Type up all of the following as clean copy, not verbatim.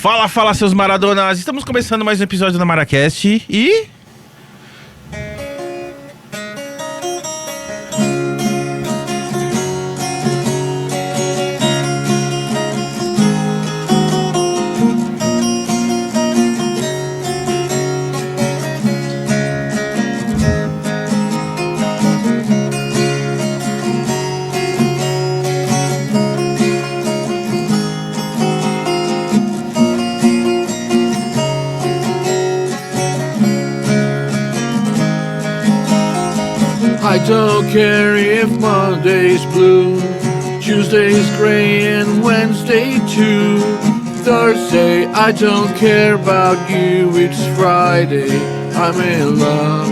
Fala, fala, seus maradonas! Estamos começando mais um episódio da Maracast e... I don't care if Monday's blue, Tuesday's gray and Wednesday too. Thursday, I don't care about you, it's Friday, I'm in love.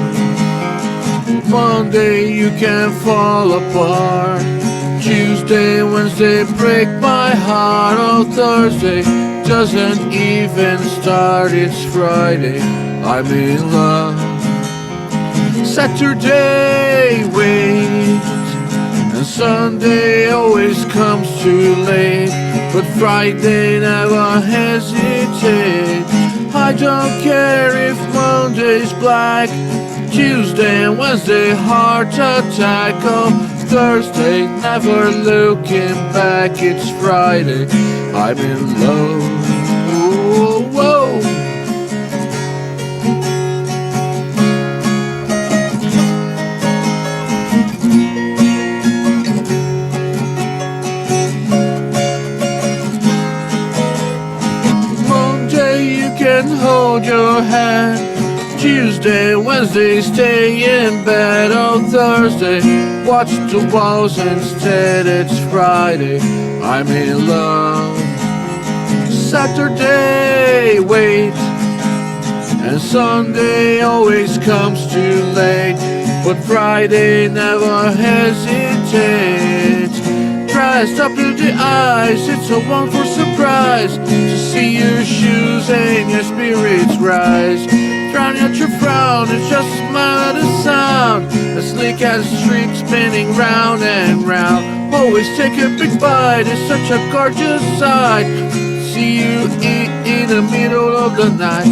Monday, you can fall apart. Tuesday, Wednesday, break my heart. Oh, Thursday doesn't even start, it's Friday, I'm in love. Saturday waits, and Sunday always comes too late, but Friday never hesitates. I don't care if Monday's black, Tuesday and Wednesday heart attack. Oh, Thursday never looking back, it's Friday, I'm in love. Whoa, whoa. Hold your hand. Tuesday, Wednesday, stay in bed. Oh, Thursday, watch the walls instead. It's Friday, I'm in love. Saturday, wait, and Sunday always comes too late, but Friday never hesitates. Dressed up to the eyes, it's a wonderful surprise to see your shoes and your spirits rise. Drowning out your frown, it's just a smile at a sound, as slick as a streak spinning round and round. Always take a big bite, it's such a gorgeous sight. See you eat in the middle of the night,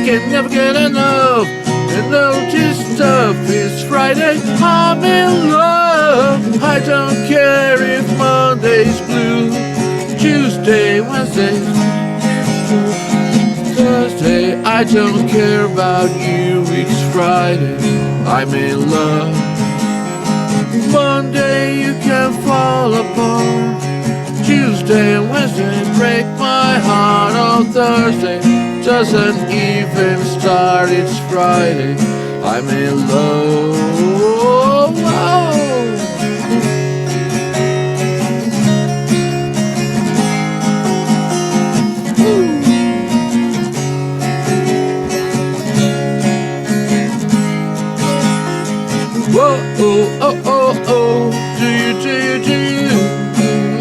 can never get enough. And notice stuff is Friday, I'm in love. I don't care if Monday's blue, Tuesday, Wednesday, Thursday, I don't care about you, it's Friday, I'm in love. Monday you can fall apart, Tuesday and Wednesday break my heart. On Thursday doesn't even start, it's Friday, I'm in love. Whoa, oh, oh, oh, oh, do you,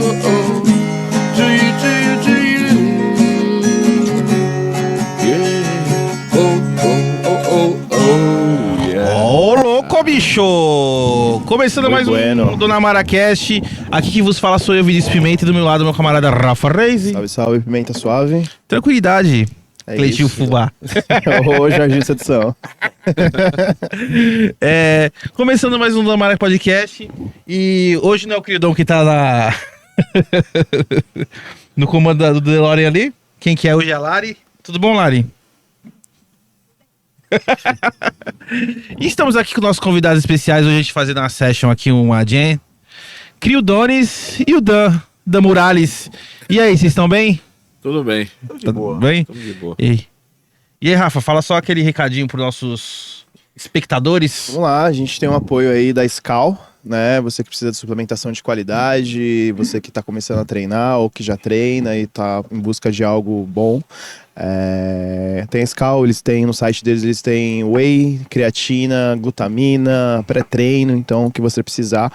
oh, oh, do you, yeah, oh, oh, oh, oh, oh, yeah. Ô, louco, bicho! Começando mais um do Namaracast. Aqui que vos fala sou eu, Vinícius Pimenta, e do meu lado meu camarada Rafa Reis. Salve, salve, Pimenta Suave. Tranquilidade, É Cleitinho isso. Fubá. Ô, Jorginho Sedução. Começando mais um do Namaracast Podcast. E hoje não é o queridão que tá no comando do DeLorean ali. Quem que é hoje é a Lari. Tudo bom, Lari? E estamos aqui com nossos convidados especiais. Hoje a gente fazendo uma session aqui, uma jam. Crio Donis e o Dan Morales. E aí, vocês estão bem? Tudo bem, Tudo bem? tudo de boa. E aí, Rafa, fala só aquele recadinho pros nossos espectadores. Vamos lá, a gente tem um apoio aí da Scal, né? Você que precisa de suplementação de qualidade, você que tá começando a treinar ou que já treina e tá em busca de algo bom. Tem a Scal, eles têm no site deles, eles têm whey, creatina, glutamina, pré-treino, então o que você precisar.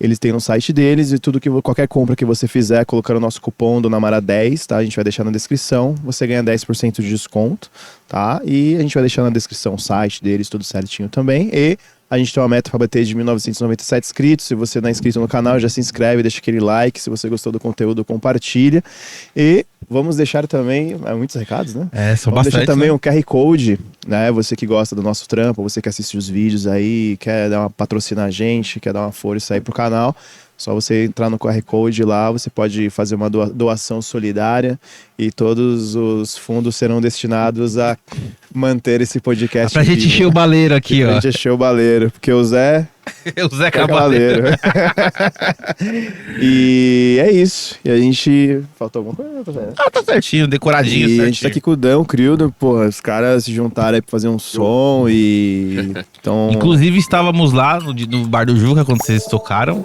Eles têm no site deles e qualquer compra que você fizer, colocando o nosso cupom do Namara10, tá? A gente vai deixar na descrição, você ganha 10% de desconto, tá? E a gente vai deixar na descrição o site deles, tudo certinho também. E A gente tem uma meta para bater de 1.997 inscritos. Se você não é inscrito no canal, já se inscreve, deixa aquele like. Se você gostou do conteúdo, compartilha. E vamos deixar também muitos recados, né? São Vamos bastante. deixar também né? um QR Code, né? Você que gosta do nosso trampo, você que assiste os vídeos aí, quer dar uma patrocinar a gente, quer dar uma força aí pro canal. Só você entrar no QR Code lá, você pode fazer uma doação solidária e todos os fundos serão destinados a manter esse podcast. Pra gente encher o baleiro aqui, Pra ó. gente encher o baleiro, porque o Zé O Zé é Cabaleiro. E é isso. E a gente... Faltou alguma coisa? Ah, tá certinho, decoradinho, E certinho. a gente tá aqui com o Dan, o Crildo, porra, os caras se juntaram aí pra fazer um som e... Então... Inclusive, estávamos lá no Bar do Juca quando vocês tocaram.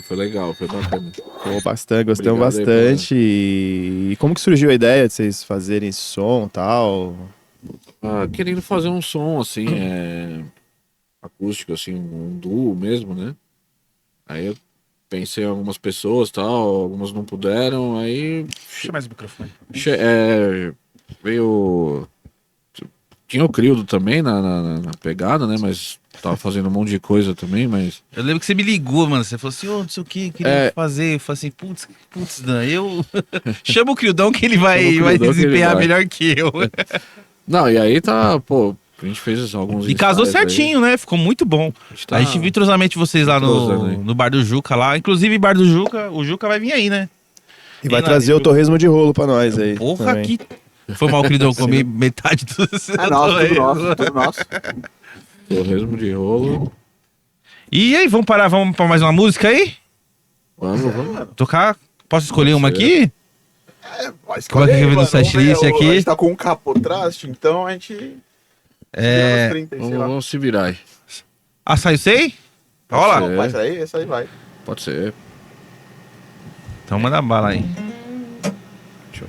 Foi legal, foi bacana. Pô, bastante, gostamos Obrigado aí, bastante. E como que surgiu a ideia de vocês fazerem esse som e tal? Querendo fazer um som, assim, acústico, assim, um duo mesmo, né? Aí eu pensei em algumas pessoas, tal, algumas não puderam, aí Puxa mais o microfone. veio... Tinha o Crildo também na pegada, né? Mas tava fazendo um monte de coisa também, mas... Eu lembro que você me ligou, mano. Você falou assim, não sei o que, queria fazer. Eu falei assim, putz, Dan, eu... Chama o Crildão que ele vai Chama o Crildão que ele desempenhar vai. melhor que eu. Não, e aí tá, pô, a gente fez alguns E casou ensaios aí. certinho, né? Ficou muito bom. tá A gente viu entrosamento de vocês lá entrosando aí. no Bar do Juca lá. Inclusive, Bar do Juca, o Juca vai vir aí, né? E vai E trazer lá, o torresmo de rolo pra nós aí. Porra, também. que... Foi mal, Crildão, comi metade do... É nosso, tudo nosso, tudo nosso. Torresmo de rolo. E aí, vamos pra mais uma música aí? Vamos. Tocar? Posso escolher Pode uma ser. aqui? Mas Como é que escolhe aí, vem no mano, setlist vamos ver, aqui? A gente tá com um capô traste, então a gente... É... uns 30, sei lá. Vamos se virar aí. Açaí sei? Olha lá. ser. Vai sair? Esse aí vai. Pode ser. Então manda bala aí. Deixa eu...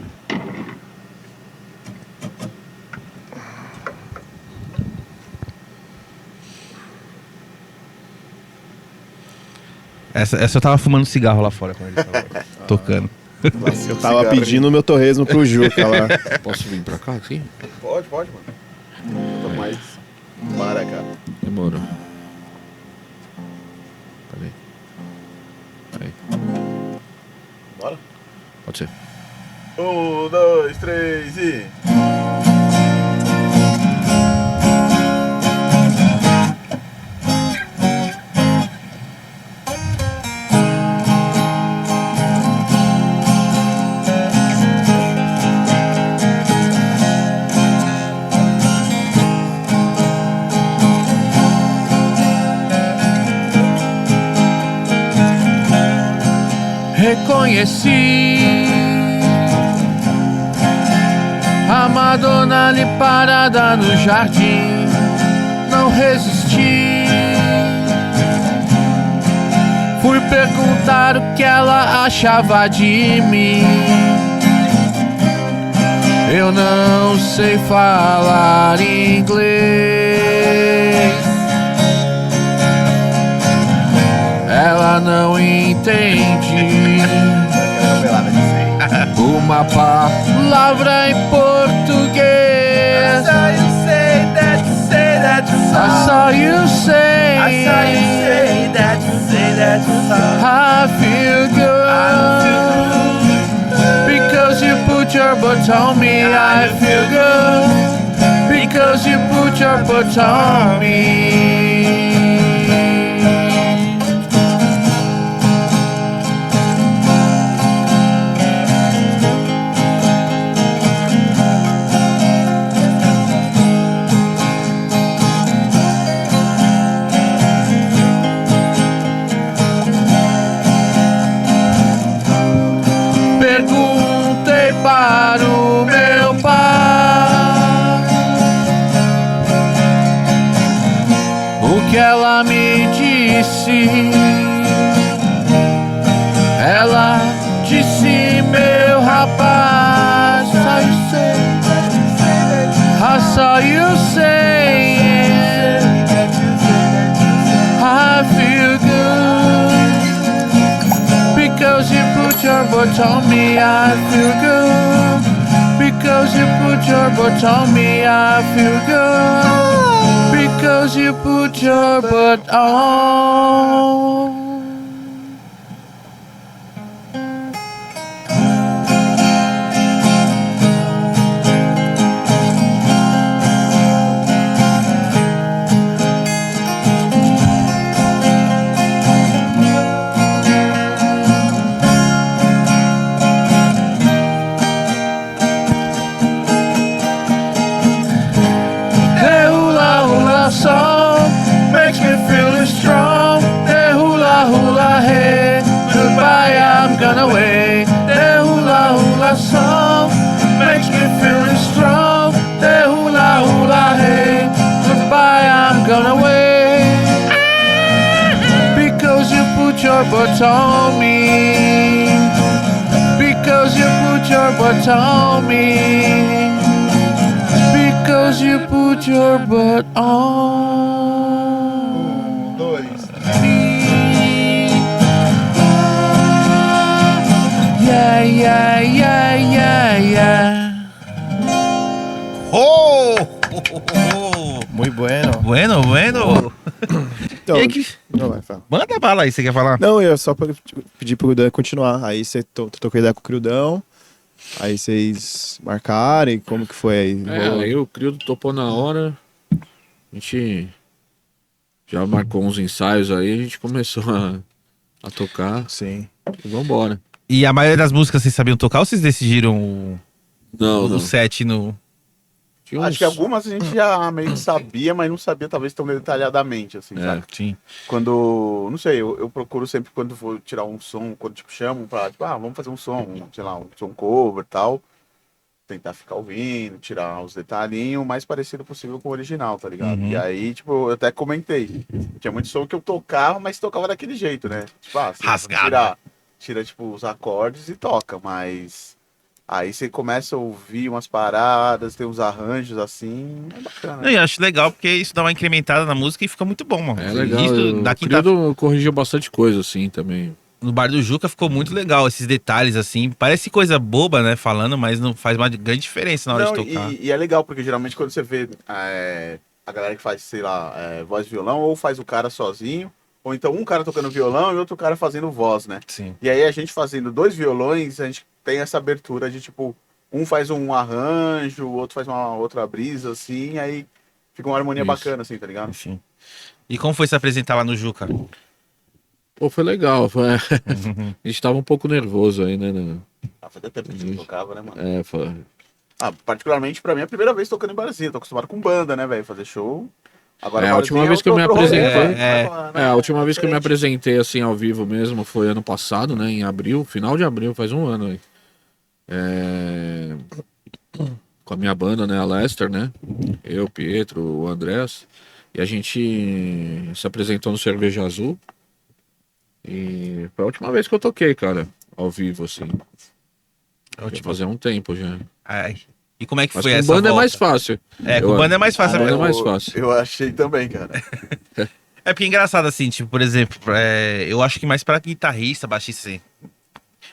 Essa eu tava fumando cigarro lá fora quando ele tava tocando. Nossa, Eu tava pedindo o meu torresmo pro Juca lá. Posso vir pra cá, aqui? Pode, mano. Tô mais... Para, cara. Demorou. Peraí. Aí, Bora? pode ser. 1, 2, 3 e... Reconheci a Madonna ali parada no jardim. Não resisti. Fui perguntar o que ela achava de mim. Eu não sei falar inglês. Ela não entende uma palavra em português. I saw you say I feel good because you put your butt on me. I feel good because you put your butt on me. Perguntei para o meu pai o que ela me disse. Ela disse, meu rapaz, I saw you say I feel good because you put your butt on me. I feel good Because you put your butt on me, I feel good. Because you put your butt on. Song makes me feel strong. Hey hula hula hey, goodbye I'm gonna wait. Hey hula hula song makes me feel strong. Hey hula hula hey, goodbye I'm gonna wait. Because you put your butt on me. Because you put your butt on me. Because you put your butt on. 2. Yeah, yeah, yeah, yeah, yeah. Oh! Muito bueno. Bueno, bueno. Então, E aí que... não vai falar. Manda bala aí, você quer falar? Não, eu só pra pedir pro Dan continuar. Aí você trocou ideia com o Criudão. Aí vocês marcaram e como que foi aí? Aí o Crio topou na hora. A gente já marcou uns ensaios aí, a gente começou a tocar. Sim. E vambora. E a maioria das músicas vocês sabiam tocar ou vocês decidiram Não, o set no... Tinha Acho que algumas a gente já meio que sabia, mas não sabia talvez tão detalhadamente, assim, sabe? Sim. Quando, não sei, eu procuro sempre quando vou tirar um som, quando tipo chamam pra, tipo, vamos fazer um som, sei lá, um som cover e tal, tentar ficar ouvindo, tirar os detalhinhos o mais parecido possível com o original, tá ligado? Uhum. E aí, tipo, eu até comentei, tinha muito som que eu tocava, mas tocava daquele jeito, né? Tipo, você Rasgado. tira, tipo, os acordes e toca, mas... Aí você começa a ouvir umas paradas, tem uns arranjos assim, é bacana. Não, eu acho legal porque isso dá uma incrementada na música e fica muito bom, mano. É legal. Isso, O da quinta... Crio corrigiu bastante coisa, assim, também. No Bar do Juca ficou muito legal, esses detalhes assim. Parece coisa boba, né, falando, mas não faz uma grande diferença na hora Não, de tocar. e é legal, porque geralmente quando você vê a galera que faz, sei lá, voz e violão, ou faz o cara sozinho, ou então um cara tocando violão e outro cara fazendo voz, né? Sim. E aí a gente fazendo 2 violões, a gente tem essa abertura de tipo, um faz um arranjo, o outro faz uma outra brisa, assim, aí fica uma harmonia Isso. bacana, assim, tá ligado? Enfim. E como foi se apresentar lá no Juca? Pô, foi legal. A gente tava um pouco nervoso aí, né? Fazia tempo que a gente não tocava, né, mano? É, foi... Particularmente pra mim é a primeira vez tocando em barzinho, tô acostumado com banda, né, velho, fazer show. Agora A última barzinho vez que eu me outro rolê, apresentei. né? A última vez que eu me Diferente. apresentei assim ao vivo mesmo foi ano passado, né? Em abril, final de abril, faz um ano aí. Com a minha banda, né? A Lester, né? Eu, Pietro, o Andrés. E a gente se apresentou no Cerveja Azul. E foi a última vez que eu toquei, cara, ao vivo, assim. Já fazia um tempo já. Ai. E como é que Mas foi com essa banda é volta? mais fácil. É, com Eu- banda é mais fácil. Ah, é mais fácil. Eu achei também, cara. É porque é engraçado assim, tipo, por exemplo, eu acho que mais pra guitarrista, baixista, assim,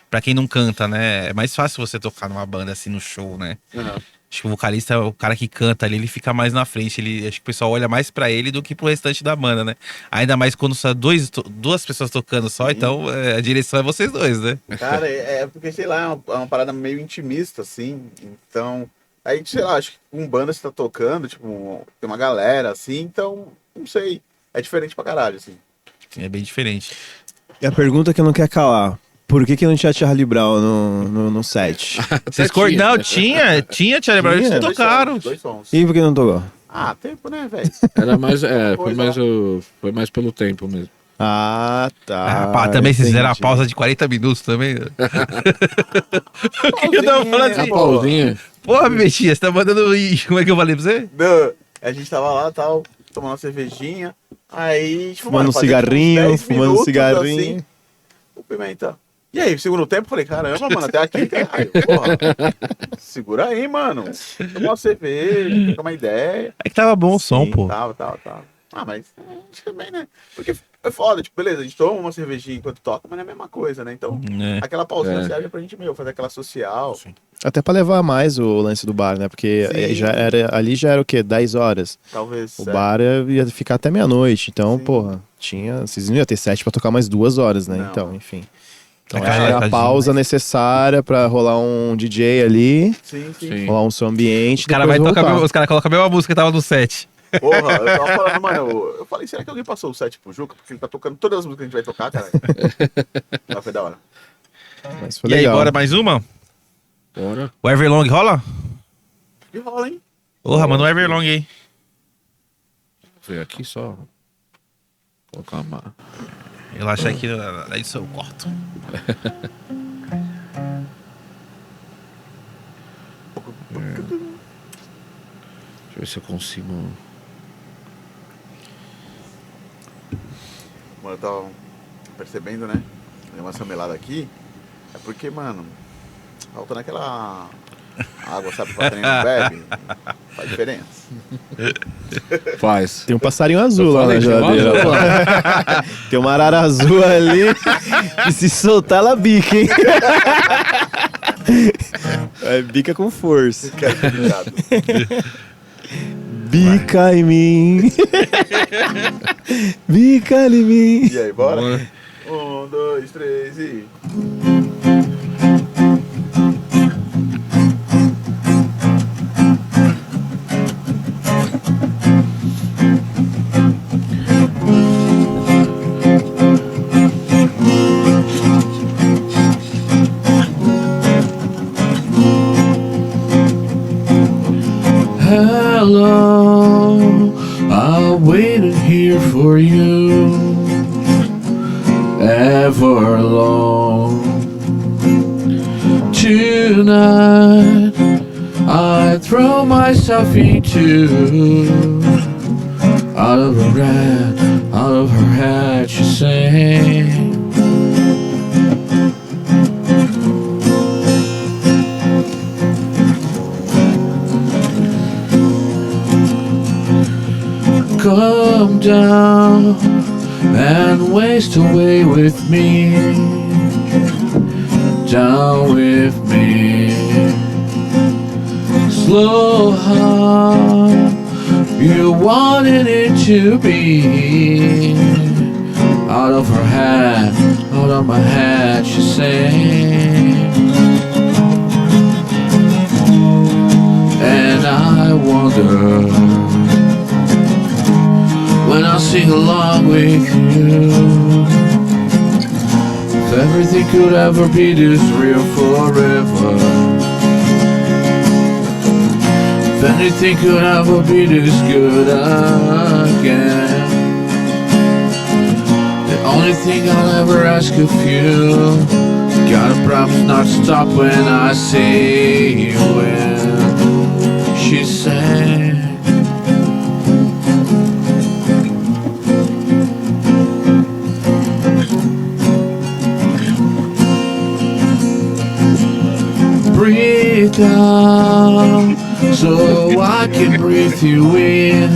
pra quem não canta, né, é mais fácil você tocar numa banda assim no show, né? Uhum. Acho que o vocalista é o cara que canta ali, ele fica mais na frente, acho que o pessoal olha mais pra ele do que pro restante da banda, né? Ainda mais quando são duas pessoas tocando só, então a direção é vocês dois, né? Cara, é porque, sei lá, é uma parada meio intimista, assim. Então, aí, sei lá, acho que com banda você tá tocando, tipo, tem uma galera, assim, então, não sei. É diferente pra caralho, assim. É bem diferente. E a pergunta que não quer calar. Por que não tinha Charlie Brown no set? Vocês Até tinha. Não, tinha Charlie Brown, eles Tinha? tocaram. Dois sons. E por que não tocou? Ah, tempo, né, velho? Era mais, Coisa foi mais pelo tempo mesmo. Ah, tá. Ah, pá, também vocês fizeram a entendi. pausa de 40 minutos também. né? O que eu tava falando A assim, pausinha. porra, Betinha, você tá mandando. Como é que eu falei pra você? Não, a gente tava lá, tal, tomando uma cervejinha, aí... Tipo, Fumando um fazia, tipo, uns cigarrinho, 10 fumando um minutos, cigarrinho. assim, o Pimenta. E aí, segundo tempo, eu falei, caramba, mano, até aqui, caralho, porra. Segura aí, mano. Toma uma cerveja, troca uma ideia. É que tava bom o som, Sim. pô. Tava. Ah, mas acho que também, né? Porque é foda, tipo, beleza, a gente toma uma cervejinha enquanto toca, mas não é a mesma coisa, né? Então, aquela pausinha serve pra gente, fazer aquela social. Sim. Até pra levar mais o lance do bar, né? Porque Sim. ali já era o quê? 10 horas. Talvez. O bar ia ficar até meia-noite. Então, Sim. porra, vocês não iam ter set pra tocar mais 2 horas, né? Não. Então, enfim. Então, Aquela era a tadinho, pausa necessária pra rolar um DJ ali, Sim. Sim. rolar um som ambiente. Os caras colocam a mesma música que tava no set. Porra, eu tava falando, mano, eu falei, será que alguém passou o set pro Juca? Porque ele tá tocando todas as músicas que a gente vai tocar, cara. Mas foi da hora. Mas foi E aí, legal. bora mais uma? Bora. O Everlong rola? Que rola, hein? Porra, manda um Everlong aí. Vou ver aqui só. Colocar uma. Relaxa aqui na edição, eu corto. Deixa eu ver se eu consigo. Mano, eu tava percebendo, né? Deu uma samelada aqui. É porque, mano, faltando aquela água, sabe? Pra treino bebe. Faz diferença. Faz. Tem um passarinho azul Eu lá falei, na tinha uma geladeira. azul Tem uma arara azul ali. E se soltar, ela bica, hein? É, bica com força. Cara, obrigado. Bica em mim. Bica em mim. E aí, bora? Bora. 1, 2, 3 e. Hello, I waited here for you ever long. Tonight I throw myself into out of her head, out of her head. She sang. Come down and waste away with me, down with me. Slow heart, you wanted it to be. Out of her head, out of my head, she sang. And I wonder, when I sing along with you, if everything could ever be this real forever, if anything could ever be this good again. The only thing I'll ever ask of you, gotta promise not to stop when I say when she sang. Breathe down so I can breathe you in,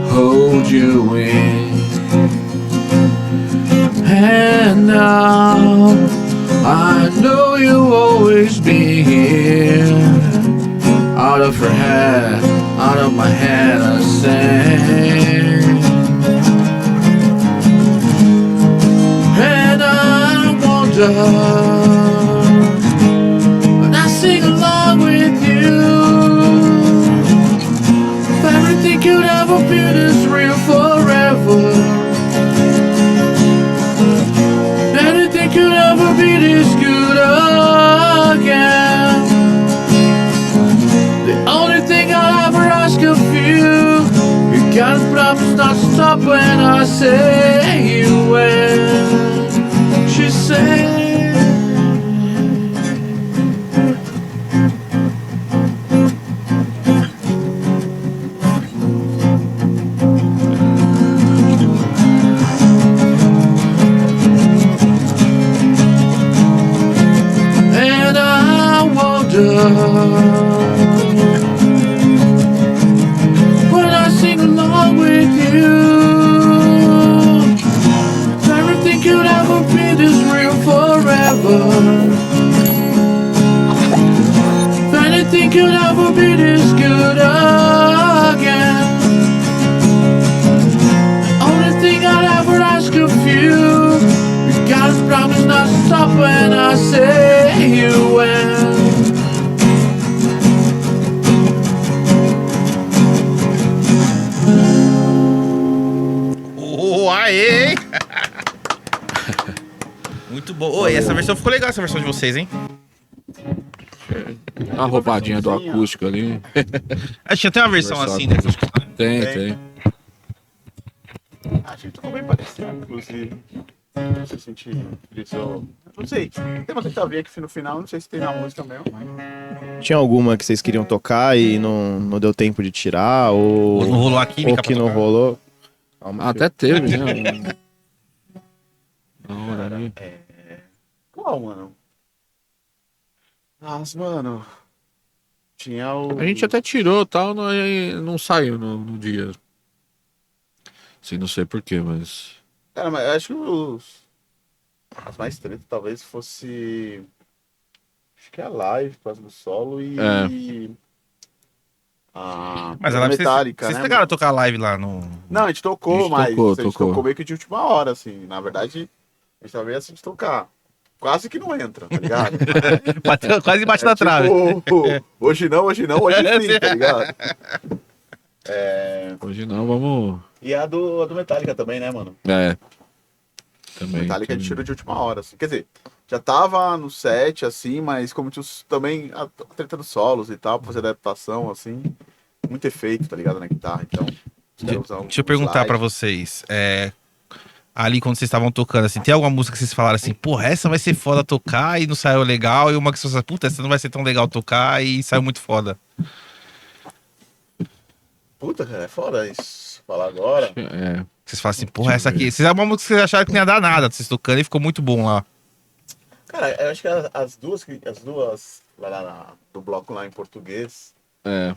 hold you in. And now I know you'll always be here. Out of her head, out of my head I sing. And I wonder, sing along with you, if everything could ever be this real forever, if anything could ever be this good again. The only thing I'll ever ask of you, you gotta promise not to stop when I say you when she said. over. If anything could ever be this good again, only thing I'd ever ask of you, you gotta promise not to stop when I say you will. Aê! Muito bom. Oi, essa versão ficou legal, essa versão de vocês, hein? Uma roubadinha do acústico ali. A gente tem uma versão assim, né? Tem. A gente ficou bem parecido, inclusive. Você sentir isso. Não sei. Tem uma tentativa aqui no final, não sei se tem na música mesmo. Mas... Tinha alguma que vocês queriam tocar e não deu tempo de tirar? Ou Não rolou a química ou que pra não tocar? rolou? Calma, Até teve, né? Na hora ali. Qual, mano? Nossa, mano. Tinha o. A gente até tirou e tal, não saiu no dia. Assim, não sei porquê, mas. Cara, mas eu acho que as mais tretas talvez fosse. Acho que a live, por causa do solo e. Mas a a live, Metallica, vocês né? pegaram a tocar live lá no... Não, a gente tocou, A gente mas tocou, a gente tocou meio que de última hora, assim. Na verdade, a gente tava meio assim de tocar. Quase que não entra, tá ligado? Bateu quase embaixo da trave. Tipo, hoje não, hoje sim, tá ligado? Hoje não, vamos. E a do Metallica também, né, mano? Também. Metallica a gente tirou de última hora, assim. Quer dizer, já tava no set, assim, mas como tinha também a treta dos solos e tal, pra fazer adaptação, assim, muito efeito, tá ligado, na guitarra, então... Deixa eu perguntar pra vocês. Ali quando vocês estavam tocando, assim, tem alguma música que vocês falaram assim, porra, essa vai ser foda tocar e não saiu legal, e uma que vocês falaram, puta, essa não vai ser tão legal tocar e saiu muito foda. Puta, cara, é foda isso. Falar agora. Vocês falam assim, porra, essa aqui. Vocês uma música que vocês acharam que não ia dar nada, vocês tocando e ficou muito bom lá. Cara, eu acho que as duas do bloco lá em português,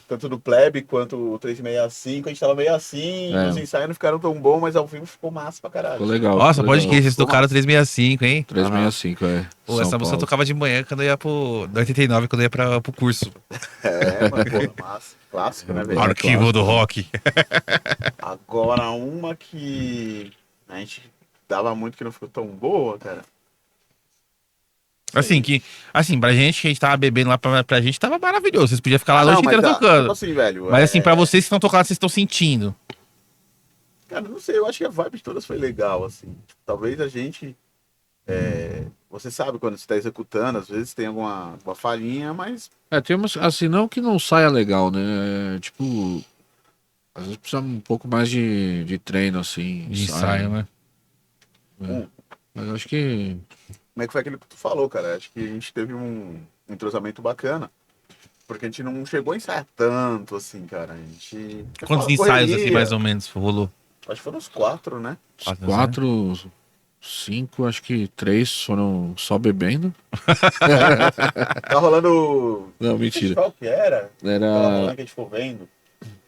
tanto do Plebe quanto o 365, a gente tava meio assim, os ensaios não ficaram tão bons, mas ao vivo ficou massa pra caralho. Ficou legal. Nossa, ficou pode legal. crer, vocês tocaram 365, hein? 365, Pô, São essa música eu Paulo. tocava de manhã quando eu ia pro. No 89, quando eu ia pro curso. Mano, pô, massa. Clássico, né, velho? Arquivo do rock. Agora, uma que a gente dava muito que não ficou tão boa, cara. Assim, pra gente que a gente tava bebendo lá, pra gente tava maravilhoso. Vocês podiam ficar lá a noite inteira tocando. Tipo assim, velho. Mas assim, pra vocês que estão tocando, vocês estão sentindo. Cara, não sei, eu acho que a vibe de todas foi legal, assim. Tipo, talvez a gente. Você sabe quando você tá executando, às vezes tem alguma falhinha, mas. Tem umas, assim, não que não saia legal, né? Tipo, às vezes precisa um pouco mais de treino, assim. De ensaio, né? Mas eu acho que. Como é que foi aquilo que tu falou, cara? Acho que a gente teve um entrosamento bacana. Porque a gente não chegou a ensaiar tanto, assim, cara. A gente. Quantos ensaios, assim, mais ou menos, rolou? Acho que foram uns 4, né? 4, 5, acho que 3 foram só bebendo. Tá rolando. Não, mentira. Qual que era? Aquela rolando Era. que a gente ficou vendo.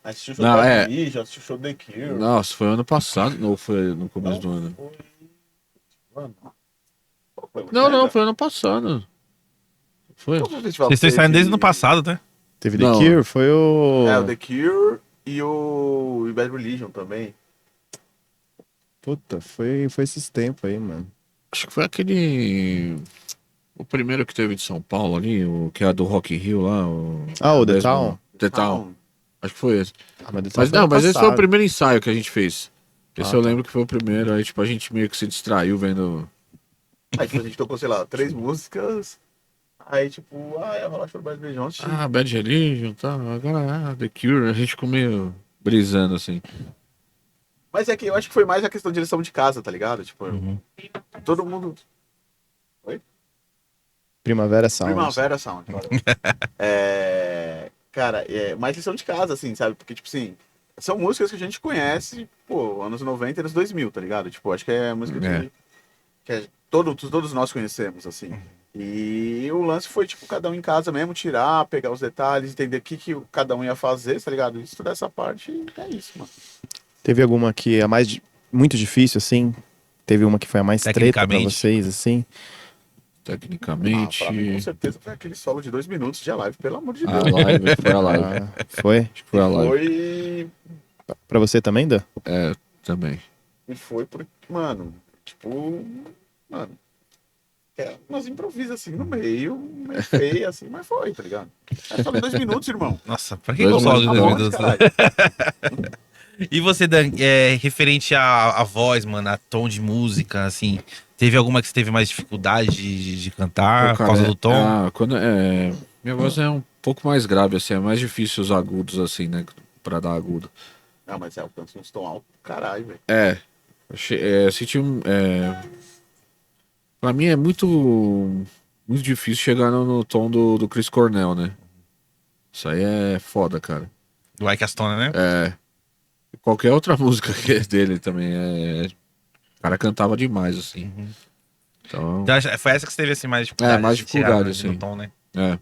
Assistiu o show Não, do Religion, assistiu o show do The Cure. Nossa, foi ano passado, ou foi no começo do ano? Foi... Mano. Qual foi? Não, Lembra? foi ano passado. Foi? Qual foi o festival Vocês que estão ensaiando desde o teve? ano passado, né? Teve The Não. Cure? Foi o... O The Cure e o Bad Religion também. Puta, foi esses tempos aí, mano. Acho que foi aquele. O primeiro que teve de São Paulo ali, o que é do Rock in Rio lá. O The Town? The Town. Acho que foi esse. Mas, The Town Mas foi não, ano mas esse foi o passado. primeiro ensaio que a gente fez. Esse eu tá. lembro que foi o primeiro. Aí, tipo, a gente meio que se distraiu vendo. Aí tipo, a gente tocou, sei lá, 3 músicas. Aí tipo, ia rolar show do Bad Religion. Bad Religion, tá. Agora, The Cure, a gente ficou meio brisando assim. Mas é que eu acho que foi mais a questão de direção de casa, tá ligado? Tipo, todo mundo. Primavera Sound. Primavera Sound. Claro. Cara, mais lição de casa, assim, sabe? Porque, tipo assim, são músicas que a gente conhece, pô, anos 90 e anos 2000, tá ligado? Tipo, acho que é música que todos nós conhecemos, assim. E o lance foi, tipo, cada um em casa mesmo, tirar, pegar os detalhes, entender o que cada um ia fazer, tá ligado? Estudar essa parte, é isso, mano. Teve alguma que é muito difícil, assim? Teve uma que foi a mais treta pra Tecnicamente. vocês, assim? tecnicamente. Pra mim, com certeza foi aquele solo de 2 minutos de Alive, pelo amor de A Deus. live, foi a live. Foi? Acho que foi a live. Foi. Pra você também, Dan? É, também. E foi porque, mano, tipo. Mano. É umas improvisas assim no meio feio assim, mas foi, tá ligado? É só 2 minutos, irmão. Nossa, pra que Dois eu solo de minutos, 2 Tá minutos? bom, caralho. E você, Dan, referente à voz, mano, a tom de música, assim, teve alguma que você teve mais dificuldade de cantar Pô, por causa do tom? Minha voz é um pouco mais grave, assim, é mais difícil os agudos, assim, né? Pra dar agudo. Não, mas alcança uns tão alto, caralho, velho. Eu senti pra mim é muito difícil chegar no tom do Chris Cornell, né? Isso aí é foda, cara. Do Ike Astona, né? Qualquer outra música que é dele também o cara cantava demais, assim. Então, Então, foi essa que você teve, assim, mais dificuldade. mais de chegar dificuldade, no assim. tom, né? é.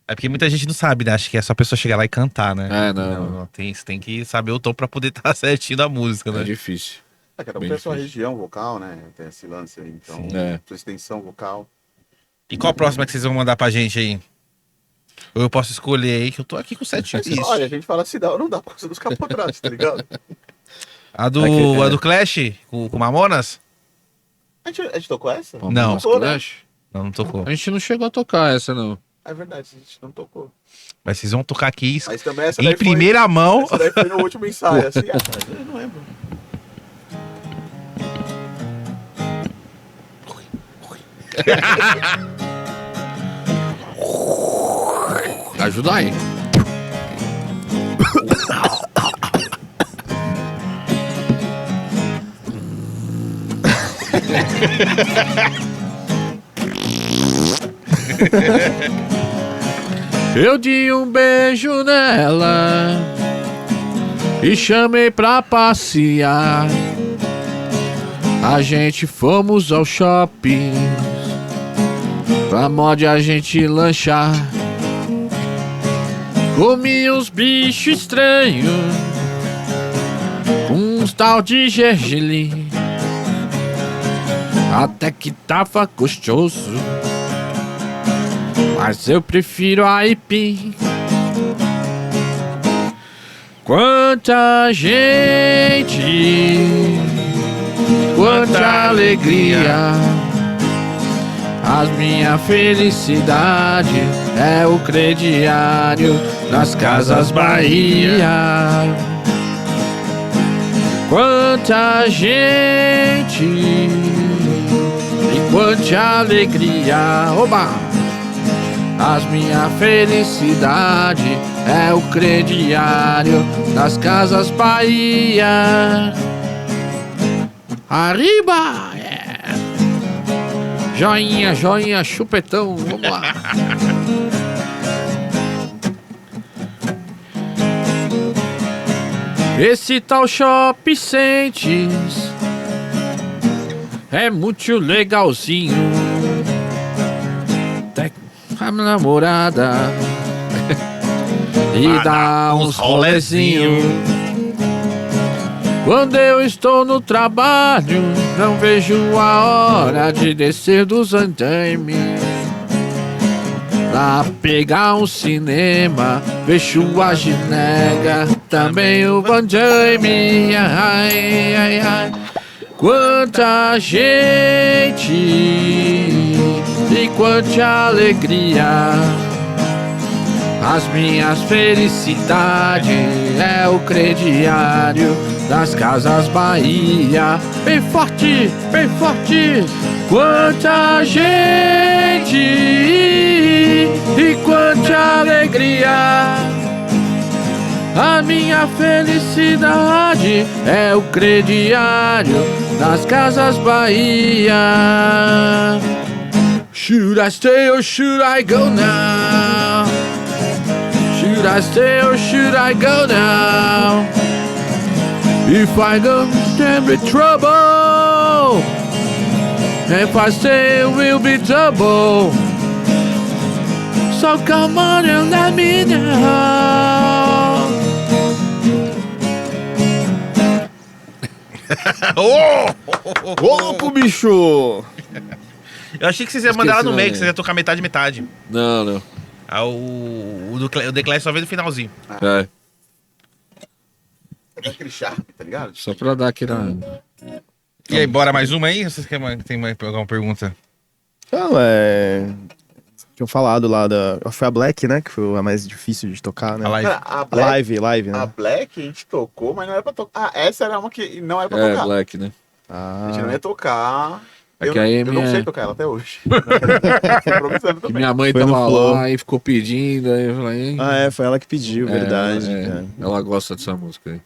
É porque muita gente não sabe, né? Acha que é só a pessoa chegar lá e cantar, né? Não. Você tem que saber o tom pra poder estar certinho da música, É né? difícil. Cada um Bem tem a sua difícil. região vocal, né? Tem esse lance aí, então, É. sua extensão vocal. E qual a próxima que vocês vão mandar pra gente aí? Ou eu posso escolher aí, que eu tô aqui com 7 listas. Olha, a gente fala se dá ou não dá por causa dos capotratos, tá ligado? A do Clash, com o Mamonas? A gente tocou essa? Vamos Não. no Tocou, né? Clash? Não tocou. A gente não chegou a tocar essa, não. É verdade, a gente não tocou. Mas vocês vão tocar aqui Mas também essa em daí primeira mão. Essa daí foi no último ensaio, assim, eu não lembro. Ajuda aí. Eu dei um beijo nela e chamei pra passear. A gente fomos ao shopping pra mod a gente lanchar. Comi uns bichos estranhos, uns tal de gergelim. Até que tava gostoso, mas eu prefiro a aipim. Quanta gente, quanta alegria. A minha felicidade é o crediário das Casas Bahia. Quanta gente e quanta alegria. Oba! A minha felicidade é o crediário das Casas Bahia. Arriba! Joinha, joinha, chupetão, vamos lá. Esse tal Shopping Sentes é muito legalzinho. A minha namorada e dá uns rolezinhos. Quando eu estou no trabalho, não vejo a hora de descer dos andaimes pra pegar um cinema, vejo a ginega, também o Vandaime. Ai, ai, ai. Quanta gente e quanta alegria. As minhas felicidades é o crediário das Casas Bahia. Bem forte, bem forte. Quanta gente e quanta alegria. A minha felicidade é o crediário das Casas Bahia. Should I stay or should I go now? Should I stay or should I go now? If I go, there be trouble. If I stay, it will be double. So come on and let me know. Louco, bicho! Eu achei que vocês iam mandar ela no Esqueci, meio, né? que vocês iam tocar metade, metade. Não. Ah, o The Clash só veio no finalzinho. É, É aquele charme, tá ligado? só pra dar aquela... E aí, bora mais uma aí? Vocês querem tem mais alguma pergunta? Não, tinham falado lá foi a Black, né? Que foi a mais difícil de tocar, né? A live. Cara, a Black, Live, né? a Black a gente tocou, mas não era pra tocar. Ah, essa era uma que não era pra É, tocar. Black, né? A gente não ia tocar. É que aí eu não minha- sei tocar ela até hoje. Tô improvisando Que também. minha mãe Foi no tava flow. lá e ficou pedindo, aí eu falei... Foi ela que pediu, verdade. cara. Ela gosta dessa música aí.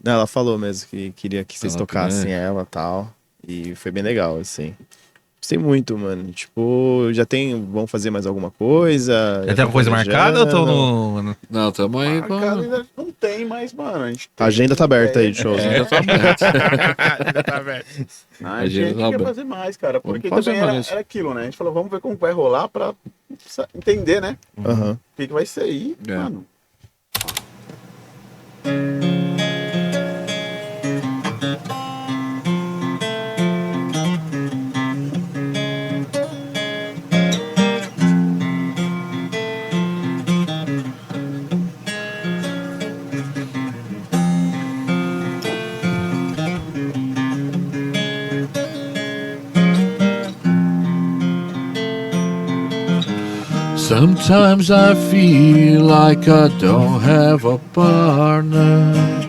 Não, ela falou mesmo que queria que vocês Ela tocassem também. ela e tal. E foi bem legal, assim. Gostei muito, mano. Tipo, vão fazer mais alguma coisa? Já tem alguma coisa marcada ou tô planejando? no. Não, tamo aí com... Marcado ainda não tem, mas, mano, a gente A tem. agenda tá aberta aí de shows, né? Já tá aberto. Já tá aberto. A gente tá quer aberto. fazer mais, cara. Porque Vamos fazer também mais. era aquilo, né? A gente falou, vamos ver como vai rolar pra entender, né? Aham. O que vai ser aí, É. mano. Sometimes I feel like I don't have a partner.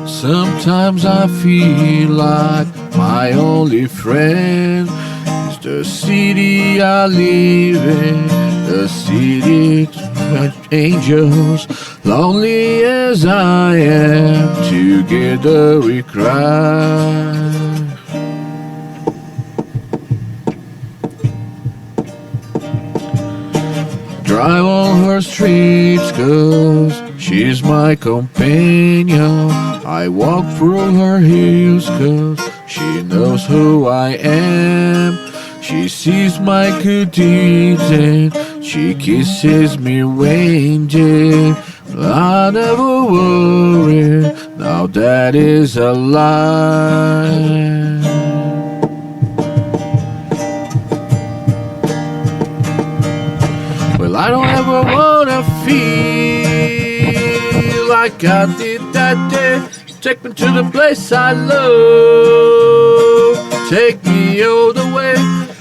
Sometimes I feel like my only friend is the city I live in, the city of angels. Lonely as I am, together we cry. Drive on her streets cause she's my companion. I walk through her hills cause she knows who I am. She sees my good deeds and she kisses me ranging. I never worry, now that is a lie. Well, I don't ever wanna feel like I did that day. Take me to the place I love. Take me all the way.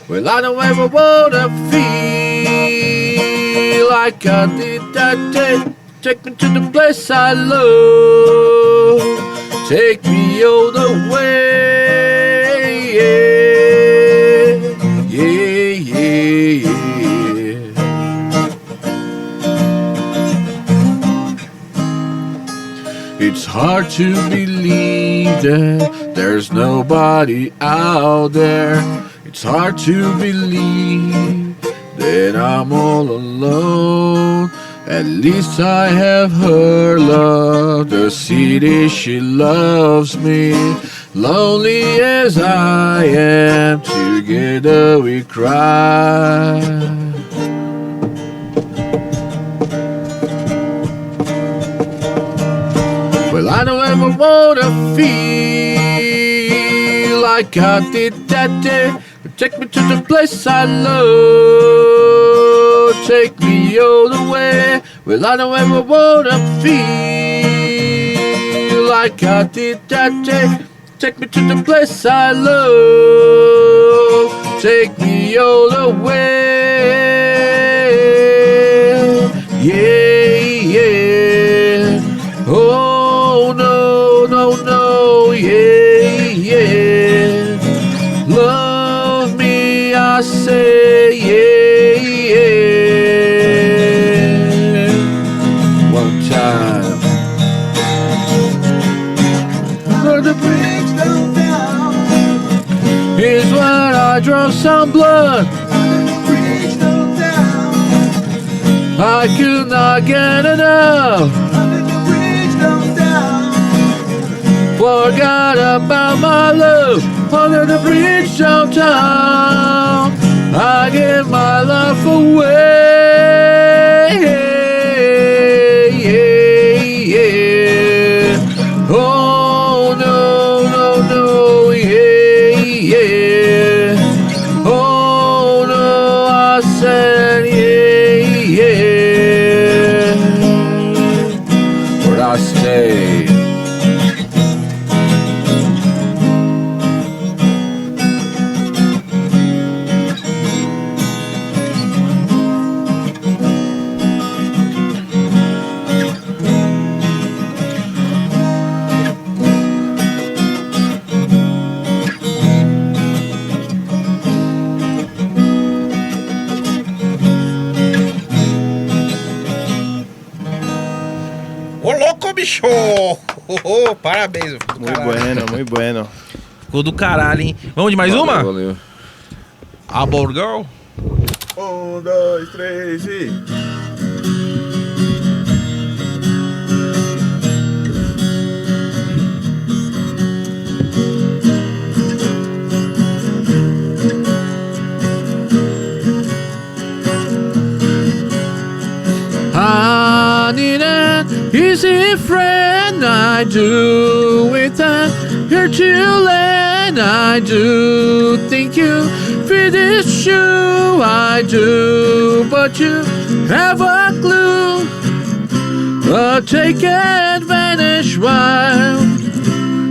Well, I don't ever wanna feel like I did that day. Take me to the place I love. Take me all the way. Yeah, yeah, yeah. It's hard to believe that there's nobody out there. It's hard to believe that I'm all alone. At least I have her love, the city she loves me. Lonely as I am, together we cry. Well, I don't ever wanna feel like I did that day. But take me to the place I love. Take me all the way. Well, I don't ever wanna feel like I did that day. Take me to the place I love. Take me all the way. Yeah, yeah. Oh no, no, no, yeah, yeah. Love me, I say, yeah, yeah. One time. Where the bridge goes down is when I draw some blood. Bridge goes down, I could not get enough. under the bridge goes down, Forgot about my love under the bridge downtown. I give my love away. Yeah, yeah. Oh no, no, no, yeah, yeah. Oh Show! Parabéns, ficou do Muito caralho. bueno, muito bueno. Ficou do caralho, hein? Vamos de mais uma? Valeu. A Bold Girl? 1, 2, 3 e. I need an easy friend, I do. With a here to land, I do. Think you fit this shoe, I do. But you have a clue. Take advantage while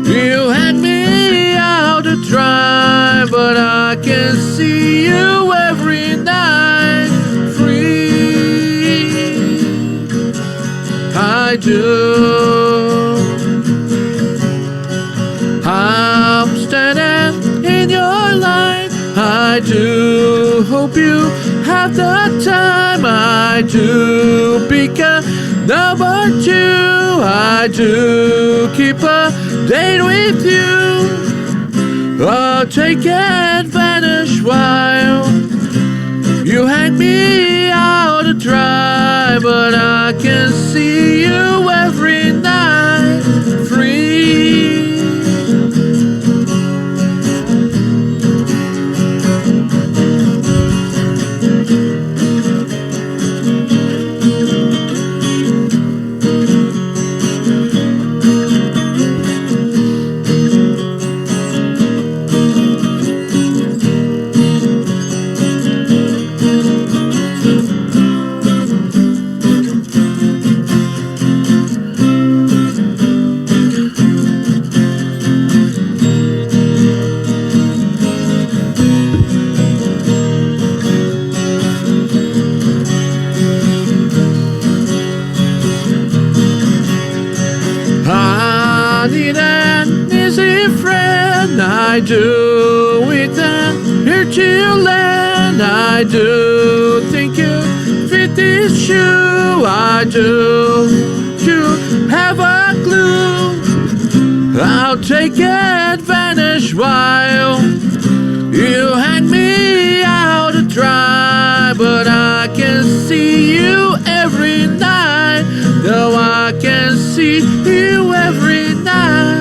you had me out to dry. But I can see you every night free. I do. I'm standing in your line. I do hope you have the time. I do because number two, I do keep a date with you. Take advantage while you hang me out to dry. But I can see you every night free. I need an easy friend, I do. With an here to land, I do. Think you fit this shoe, I do. You have a clue. I'll take advantage while you hang me out to dry. But I can see you every night. No, I can see you every night.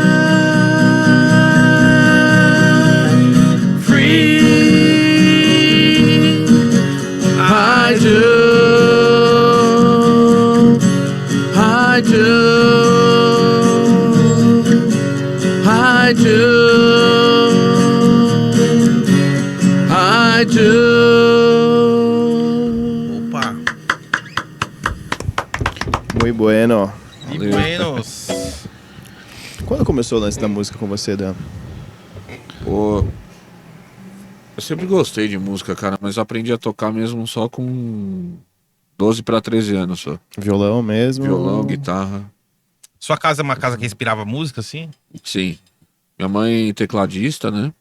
Free. I do. I do. I do. I do. Opa! Muito bueno. E Valeu. buenos! Quando começou o lance da música com você, Dan? Pô, eu sempre gostei de música, cara, mas aprendi a tocar mesmo só com 12 para 13 anos só. Violão mesmo? Violão, guitarra. Sua casa é uma casa que inspirava música, assim? Sim. Minha mãe tecladista, né?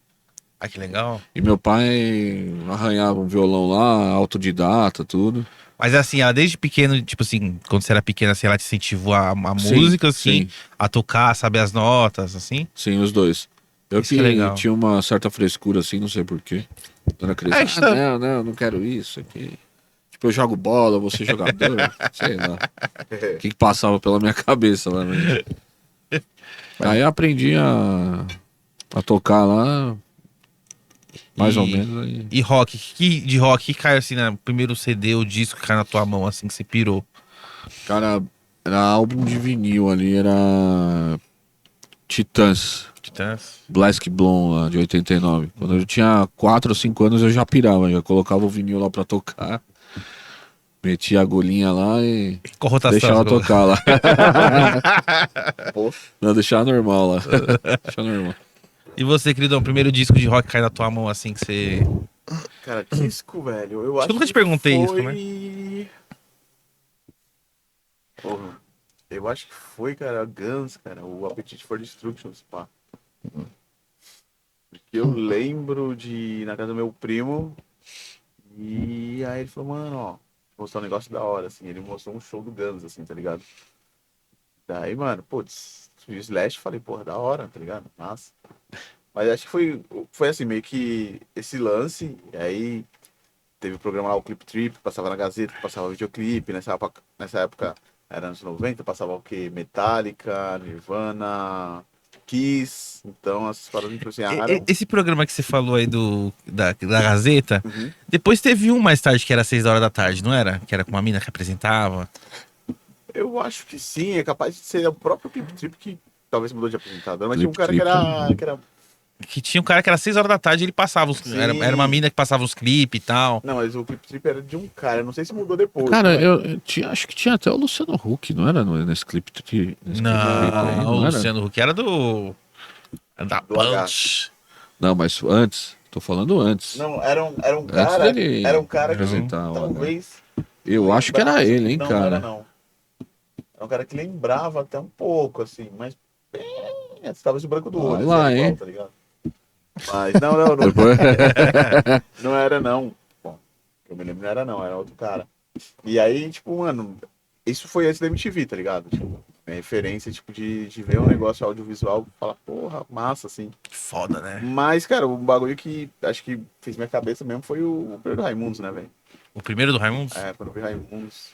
Ah, que legal. E meu pai arranhava um violão lá, autodidata, tudo. Mas assim, ela desde pequeno, tipo assim, quando você era pequena, assim, ela te incentivou a Sim, música, assim, sim. a tocar, a saber as notas, assim? Sim, os dois. Eu Isso que é legal. tinha uma certa frescura assim, não sei porquê. Quando era criança. É, isso tá- Não quero isso aqui. Tipo, eu jogo bola, você jogador, sei lá. O que passava pela minha cabeça lá, né? Aí eu aprendi a tocar lá, mais ou menos. Aí. E rock, de rock, que caiu assim, no primeiro CD, o disco que caiu na tua mão, assim, que você pirou? Cara, era álbum de vinil ali, era Titãs, Titãs? Black Blonde lá, de 89. Quando eu tinha 4 ou 5 anos eu já pirava, já colocava o vinil lá pra tocar. Metia a agulhinha lá e Com rotação. deixava você tocar lá. Poxa. Não, deixava normal lá. Deixava normal. E você, queridão, o primeiro disco de rock que caiu na tua mão, assim, que você... Cara, disco, velho. Eu Acho acho que eu nunca te que perguntei isso, foi... Porra, eu acho que foi, cara, Guns, cara, o Appetite for Destruction, pá. Porque eu lembro de ir na casa do meu primo e aí ele falou, mano, ó, vou mostrar um negócio da hora, assim. Ele mostrou um show do Guns, assim, tá ligado? Daí, mano, putz, vi o Slash, falei, porra, da hora, tá ligado? Massa. Mas acho que foi assim, meio que esse lance, e aí teve o programa lá, o Clip Trip, passava na Gazeta, passava videoclipe, nessa época era anos 90, passava o quê? Metallica, Nirvana, Kiss, então essas paradas me influenciaram. Esse programa que você falou aí da Gazeta, Uhum. depois teve um mais tarde que era 6 horas da tarde, não era? Que era com uma mina que apresentava. Eu acho que sim, é capaz de ser o próprio Clip Trip que talvez mudou de apresentador, mas tinha um Clip cara que Trip, era. Que tinha um cara que era 6 horas da tarde, ele passava os. Era uma Sim. mina que passava os clipes e tal. Não, mas o Clip Trip era de um cara, eu não sei se mudou depois. Cara, né? eu tinha, acho que tinha até o Luciano Huck, não era nesse clipe, nesse clipe aí, Não, o não era? Luciano Huck era da Do H. Punch. Não, mas antes, tô falando antes. Não, era um Antes cara. dele Era um cara que apresentar o talvez. Eu acho que era lembrasse- ele, hein, não, cara. Não era não. Era um cara que lembrava até um pouco, assim, mas bem. Talvez o branco do Olha olho, lá, assim, igual, hein? tá ligado? Mas não, Depois- não era não. Bom, que eu me lembro não era não, era outro cara. E aí, tipo, mano, isso foi antes da MTV, tá ligado? Tipo, é referência, tipo, de ver um negócio audiovisual e falar, porra, massa, assim. Foda, né? Mas, cara, o bagulho que acho que fez minha cabeça mesmo foi o primeiro Raimundos, né, velho? O primeiro do Raimundos? É, quando eu vi Raimundos.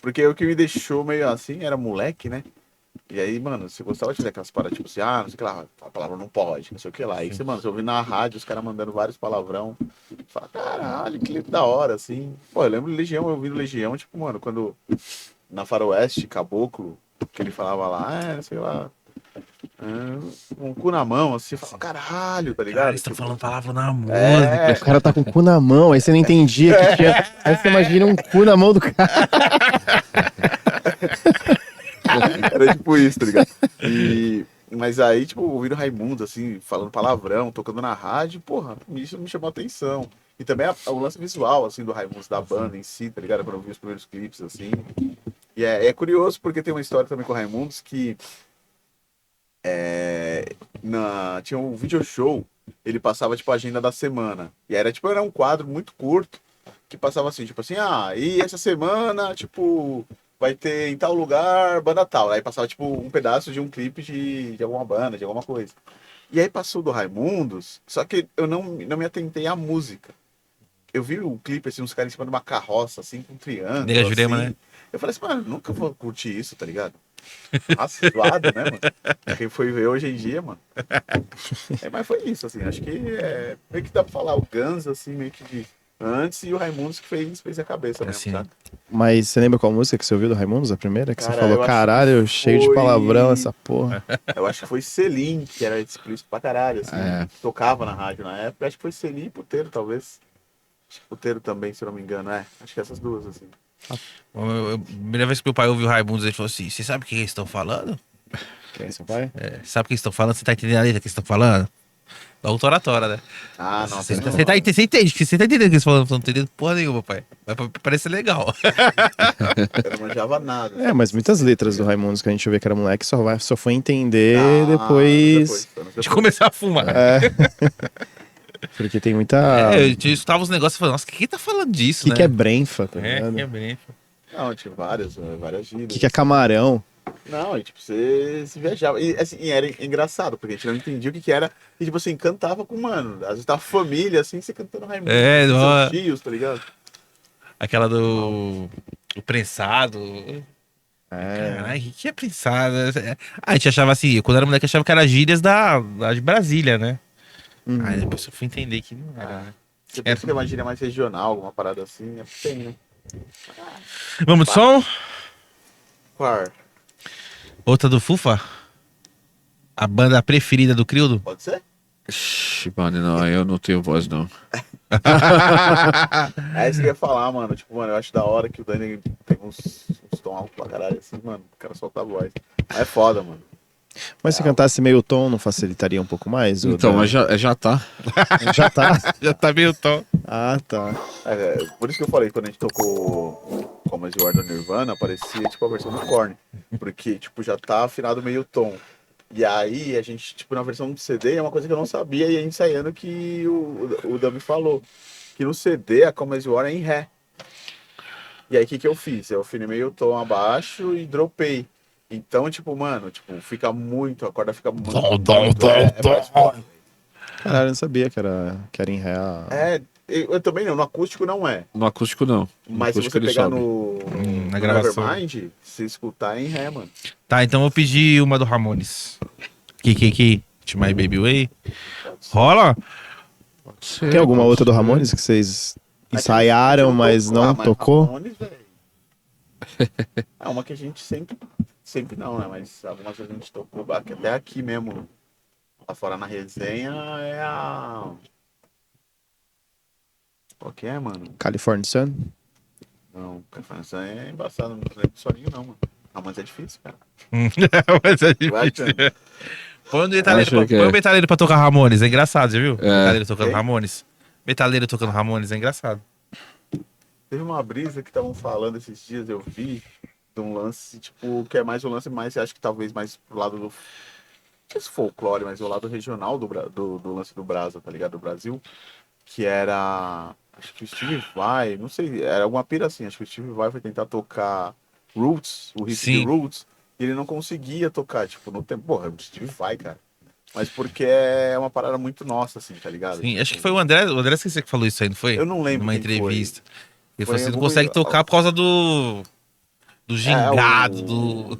Porque o que me deixou meio assim era moleque, né? E aí, mano, você gostava de ver aquelas paradas, tipo assim, não sei o que lá, a palavra não pode, não sei o que lá. Aí você, mano, você ouvindo na rádio, os caras mandando vários palavrão. Fala, caralho, que clipe da hora, assim. Pô, eu lembro do Legião, eu ouvindo Legião, tipo, mano, quando na Faroeste, Caboclo, que ele falava lá, sei lá, com o cu na mão, assim, você fala, caralho, tá ligado? Cara, eles estão Tipo, falando palavra na música. é, O cara tá com o cu na mão, aí você não entendia que tinha. Aí você imagina um cu na mão do cara. era tipo isso, tá ligado? Mas aí, tipo, ouvindo Raimundo, assim, falando palavrão, tocando na rádio, porra, isso me chamou a atenção. E também o lance visual, assim, do Raimundos, da banda em si, tá ligado? Quando eu vi os primeiros clipes, assim. E é curioso porque tem uma história também com o Raimundos que tinha um video show, ele passava, tipo, a agenda da semana. E era um quadro muito curto, que passava assim, tipo assim, e essa semana, tipo, vai ter em tal lugar, banda tal. Aí passava, tipo, um pedaço de um clipe de alguma banda, de alguma coisa. E aí passou do Raimundos, só que eu não me atentei à música. Eu vi o clipe, assim, uns caras em cima de uma carroça, assim, com um triângulo, Nega Jurema, assim. né? Eu falei assim, mano, nunca vou curtir isso, tá ligado? Nossa, zoado, né, mano? Quem foi ver hoje em dia, mano. Mas foi isso, assim, acho que meio que dá pra falar o Guns, assim, meio que de antes, e o Raimundos que fez a cabeça mesmo, Assim, sabe? Mas você lembra qual música que você ouviu do Raimundos, a primeira? Que você Cara, falou, eu acho caralho, que cheio de foi- palavrão essa porra. Eu acho que foi Selim, que era explícito pra caralho, assim, É. tocava na rádio na época, acho que foi Selim e Puteiro, talvez. Acho que Puteiro também, se eu não me engano, acho que essas duas, assim. A primeira vez que meu pai ouviu o Raimundos, ele falou assim: Você sabe o que eles estão falando? Quem é seu pai? Sabe o que eles estão falando? Você tá entendendo a letra que eles estão falando? Da autoratória, né? Ah, nossa, Você não. você entende? Você tá entendendo o que eles falam? Não tô entendendo porra nenhuma, pai. Mas parece legal. Eu não manjava nada. É, mas muitas letras do Raimundos que a gente ouvia que era moleque só foi entender Ah, depois. anos De depois. começar a fumar. Porque tem muita. Eu escutava os negócios e falava, nossa, quem tá falando disso, O que, né? que é brenfa, tá É, ligado? que é bem. Não, tinha várias gírias. O que, que é camarão? Não, e tipo, você se viajava. E assim, e era engraçado, porque a gente não entendia o que era. E tipo assim, cantava com, mano, às vezes tava família, assim, você cantando Raimundo. É, com não. seus tios, tá ligado? Aquela do. O prensado. Caralho, o que é prensado? A gente achava assim, quando era moleque, achava que era gírias da de Brasília, né? Aí depois eu fui entender que não era, né? Você pensa que é uma gíria mais regional, alguma parada assim, tem, né? Vamos de som? Par, Outra do Fufa? A banda preferida do Crildo? pode ser? Ixi, mano, não, eu não tenho voz, não. É isso que eu ia falar, mano. Tipo, mano, eu acho da hora que o Dani tem uns tom alto pra caralho, assim, mano. O cara solta a voz. Mas é foda, mano. Mas se cantasse meio tom, não facilitaria um pouco mais? Então, mas já tá. já tá. Já tá meio tom. Ah, tá. Por isso que eu falei, quando a gente tocou Como As You Are do Nirvana, parecia tipo a versão do Korn. Porque, tipo, já tá afinado meio tom. E aí, a gente, tipo, na versão do CD, é uma coisa que eu não sabia, e aí ensaiando que o Dami falou. Que no CD, a Come As You Are é em Ré. E aí, o que eu fiz? Eu afinei meio tom abaixo e dropei. Então, tipo, mano, tipo, fica muito, a corda fica muito. Dom. Mais forte. Caralho, eu não sabia que era em ré. Eu também não, no acústico não é. No acústico, não. No Mas se acústico você ele pegar sobe. Na no gravação. Nevermind, se escutar é em ré, mano. Tá, então eu vou pedir uma do Ramones. Que? To My Baby Way. Rola? Tem alguma outra do Ramones que vocês ensaiaram, mas não tocou? Ramones, velho. É uma que a gente sempre não, né? Mas algumas que a gente tocou, até aqui mesmo, lá fora na resenha, é a... Qual que é, mano? California Sun? Não, California é embaçado, não lembro do solinho não, mano. Ramones é difícil, cara. Mas é Vai, difícil. cara. Põe Acho o metaleiro pra tocar Ramones, é engraçado, já viu? É. Metaleiro tocando Quem? Ramones. Metaleiro tocando Ramones, é engraçado. Teve uma brisa que estavam falando esses dias, eu vi, de um lance, tipo, que é mais um lance, mais, acho que talvez mais pro lado do... Não sei se folclore, mas o lado regional do lance do Brasa, tá ligado? Do Brasil. Que era... Acho que o Steve Vai, não sei, era alguma pira assim. Acho que o Steve Vai foi tentar tocar Roots, o riff de Sim. Roots, e ele não conseguia tocar, tipo, no tempo... Porra, o Steve Vai, cara. Mas porque é uma parada muito nossa, assim, tá ligado? Sim, acho que foi o André Esqueci que falou isso aí, não foi? Eu não lembro Numa quem entrevista. Ele Foi falou assim, não algum- consegue tocar por causa do gingado,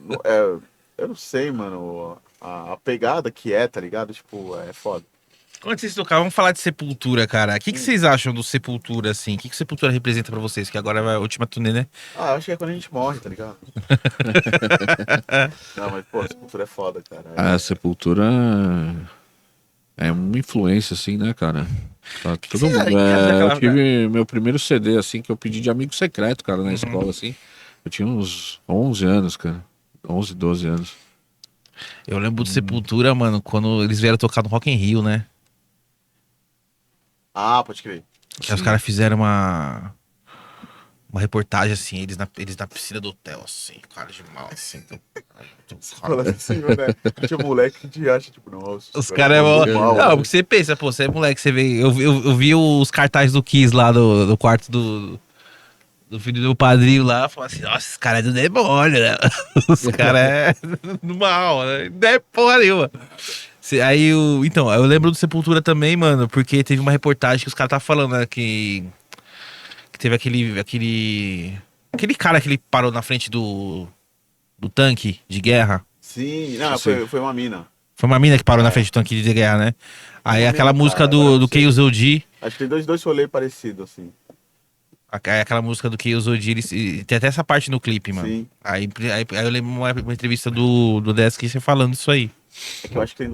Eu não sei, mano, a pegada que é, tá ligado? Tipo, é foda. Quando vocês tocaram, vamos falar de Sepultura, cara. O que vocês acham do Sepultura, assim? O que Sepultura representa pra vocês? Que agora é a última turnê, né? Ah, acho que é quando a gente morre, tá ligado? Não, mas, pô, Sepultura é foda, cara. A Sepultura é uma influência, assim, né, cara? Tá todo você mundo. acha daquela- Eu tive meu primeiro CD, assim, que eu pedi de amigo secreto, cara, na escola, assim. Eu tinha uns 11 anos, cara. 11, 12 anos. Eu lembro do Sepultura, mano, quando eles vieram tocar no Rock in Rio, né? Ah, pode crer. Que os caras fizeram uma reportagem, assim, eles na piscina do hotel, assim, cara de mal, assim. Fala assim, né? Tinha moleque que te acha, tipo, nossa. Os caras é muito mal. Não, porque você pensa, pô, você é moleque, você vê. Eu vi os cartazes do Kiss lá do quarto do filho do padrinho lá, falava assim, nossa, esse cara é do demônio, né? Os caras é do mal, né? Não é porra nenhuma. Então, eu lembro do Sepultura também, mano, porque teve uma reportagem que os caras estavam falando, né, que teve aquele cara que ele parou na frente do tanque de guerra. Sim, não, Sim. foi uma mina. Foi uma mina que parou na frente do tanque de guerra, né? Aí Uma aquela mina, música cara, agora eu do não sei. KOZOD, Acho que tem dois rolês parecidos, assim. aquela música do KOZOD, tem até essa parte no clipe, mano. Sim. Aí eu lembro uma entrevista do Desk você falando isso aí. É que eu acho que tem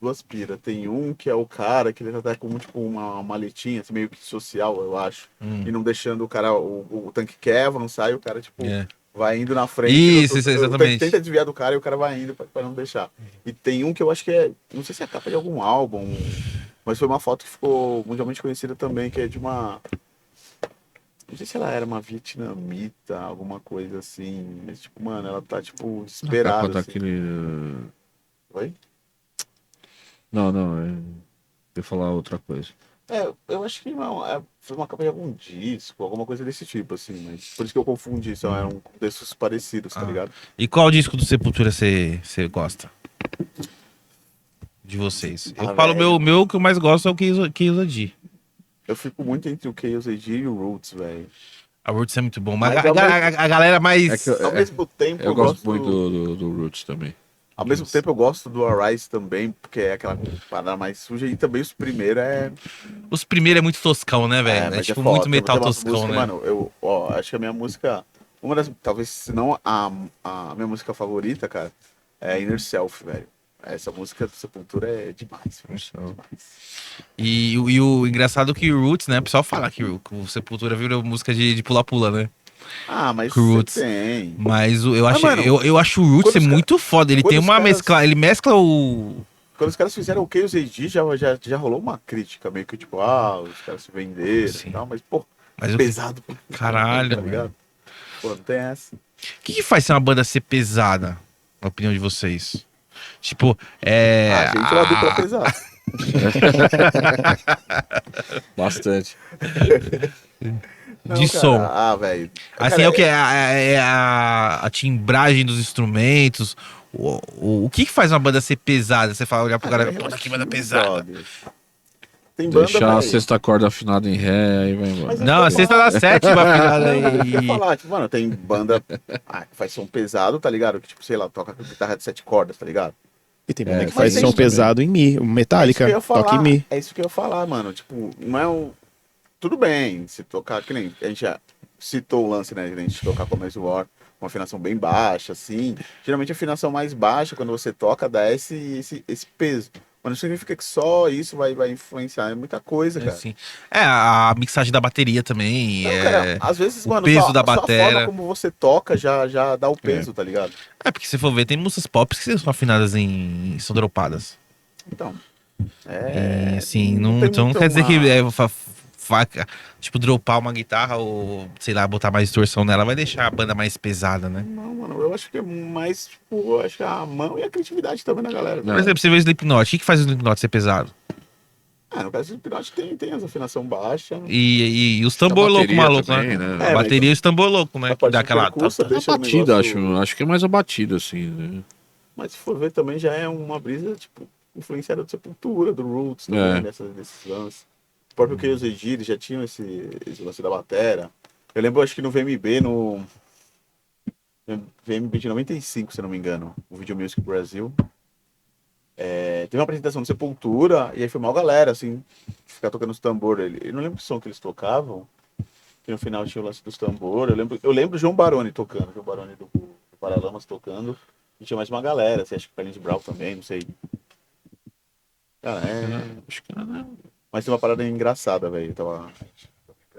duas piras. Tem um que é o cara que ele tá com tipo uma maletinha, assim, meio que social, eu acho. E não deixando o cara, o tanque quer avançar e o cara, tipo, É. vai indo na frente. Isso, o tanque exatamente. tenta desviar do cara e o cara vai indo pra não deixar. E tem um que eu acho que é, não sei se é a capa de algum álbum, mas foi uma foto que ficou mundialmente conhecida também, que é de uma... Não sei se ela era uma vietnamita, alguma coisa assim. Mas, tipo, mano, ela tá, tipo, A capa desesperada, assim. daquele... Oi? Não, eu ia falar outra coisa. Eu acho que não, foi uma capa de algum disco, alguma coisa desse tipo, assim, mas por isso que eu confundi, são eram desses parecidos, tá ligado? E qual disco do Sepultura você gosta? De vocês. Eu falo velho. o meu que eu mais gosto é o KOZOD. Eu fico muito entre o KOZG e o Roots, velho. A Roots é muito bom, mas Mas a galera mais... É que Ao mesmo tempo, eu gosto muito do Roots também. Ao mesmo tempo, eu gosto do Arise também, porque é aquela parada mais suja, e também os primeiros Os primeiros é muito toscão, né, velho? É mas tipo foda. muito metal Tem umas toscão, músicas, né? Mano, acho que a minha música, talvez, se não a minha música favorita, cara, é Inner Self, velho. Essa música do Sepultura é demais, velho. E o engraçado é que o Roots, né? O pessoal fala que o Sepultura virou música de pula-pula, né? Ah, mas Roots. tem. Mas eu acho, mano, eu acho o Roots quando ser os muito foda. Ele quando tem os uma caras- mescla. Ele mescla o. Quando os caras fizeram o KOZG, já rolou uma crítica, meio que tipo, os caras se venderam Sim. e tal, mas, pô, Mas pesado. Caralho, tá ligado? Pô, não tem essa. O que faz ser uma banda ser pesada? Na opinião de vocês? Tipo, A gente é uma dupla pesada. Não, De cara, som. Ah, velho. Assim, Cara, é o que? A timbragem dos instrumentos. O que faz uma banda ser pesada? Você fala, olhar pro cara, puta que banda pesada. brother. Tem banda, Deixar a velho. sexta corda afinada em ré, aí vai embora. Mas Não, a sexta da sétima afinada Não, eu ia aí. falar, tipo, mano, tem banda que faz som pesado, tá ligado? Que, tipo, sei lá, toca com guitarra de 7 cordas, tá ligado? E tem banda que mas faz é som isso pesado em Mi. O Metallica É isso que eu ia toca em falar, Mi. é isso que eu ia falar, mano. Tipo, não é um... Tudo bem, se tocar, que nem a gente já citou o lance, né, de a gente tocar como War, uma afinação bem baixa, assim. Geralmente a afinação mais baixa, quando você toca, dá esse peso. Mas não significa que só isso vai influenciar, é muita coisa, cara. Assim. A mixagem da bateria também. Não, cara, às vezes, o mano, peso só, da só a batera. forma como você toca já dá o peso, tá ligado? Porque se for ver, tem músicas pop que são afinadas são dropadas. Então, E, assim, não, tem então não muito quer dizer que uma- tipo, dropar uma guitarra ou, sei lá, botar mais distorção nela vai deixar a banda mais pesada, né? Não, mano, eu acho que é mais, tipo, eu acho que a mão e a criatividade também da galera. Por exemplo, você vê o Slipknot. O que faz o Slipknot ser pesado? No caso do Slipknot tem as afinação baixa. E os A tambor louco bateria maluco, também, né? né? A bateria e os tambor louco, né? A Que parte dá de aquela... percussa A deixa o batida, negócio- acho que é mais a batida, assim, né? Mas se for ver também já é uma brisa, tipo, influenciada do Sepultura, do Roots também, desses lances. O próprio Chaos AD, eles já tinham esse lance da batera. Eu lembro, acho que no VMB, no VMB de 95, se eu não me engano, o Video Music Brasil. Teve uma apresentação do Sepultura, e aí foi uma galera, assim, ficar tocando os tambores. Eu não lembro que som que eles tocavam, que no final tinha o lance dos tambores. Eu lembro o João Baroni tocando, o João Baroni do Paralamas tocando, e tinha mais uma galera, assim, acho que o Carlinhos Brown também, não sei. Cara, Acho que não. Mas tem uma parada engraçada, velho.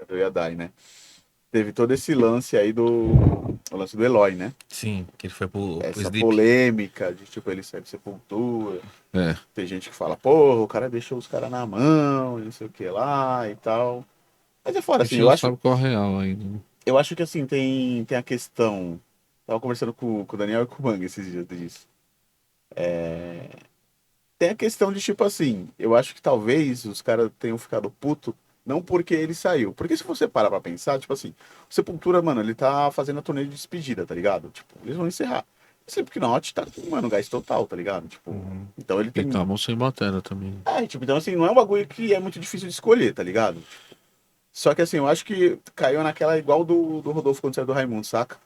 Eu ia dar, né? Teve todo esse lance aí o lance do Eloy, né? Sim, que ele foi pro Essa Sleep. polêmica de, tipo, ele sair do Sepultura. É. Tem gente que fala, porra, o cara deixou os caras na mão, e não sei o que lá e tal. Mas é fora, A assim, gente não sabe qual é a real ainda. Né? eu acho que, assim, tem a questão... Tava conversando com o Daniel e com o Bang esses dias disso. Tem a questão de, tipo assim, eu acho que talvez os caras tenham ficado puto, não porque ele saiu. Porque se você parar pra pensar, tipo assim, o Sepultura, mano, ele tá fazendo a turnê de despedida, tá ligado? Tipo, eles vão encerrar. O Slipknot tá com, mano, gás total, tá ligado? Tipo, então ele E tem... estavam sem batera também. tipo, então assim, não é um bagulho que é muito difícil de escolher, tá ligado? Tipo, só que assim, eu acho que caiu naquela igual do Rodolfo quando saiu do Raimundo, saca?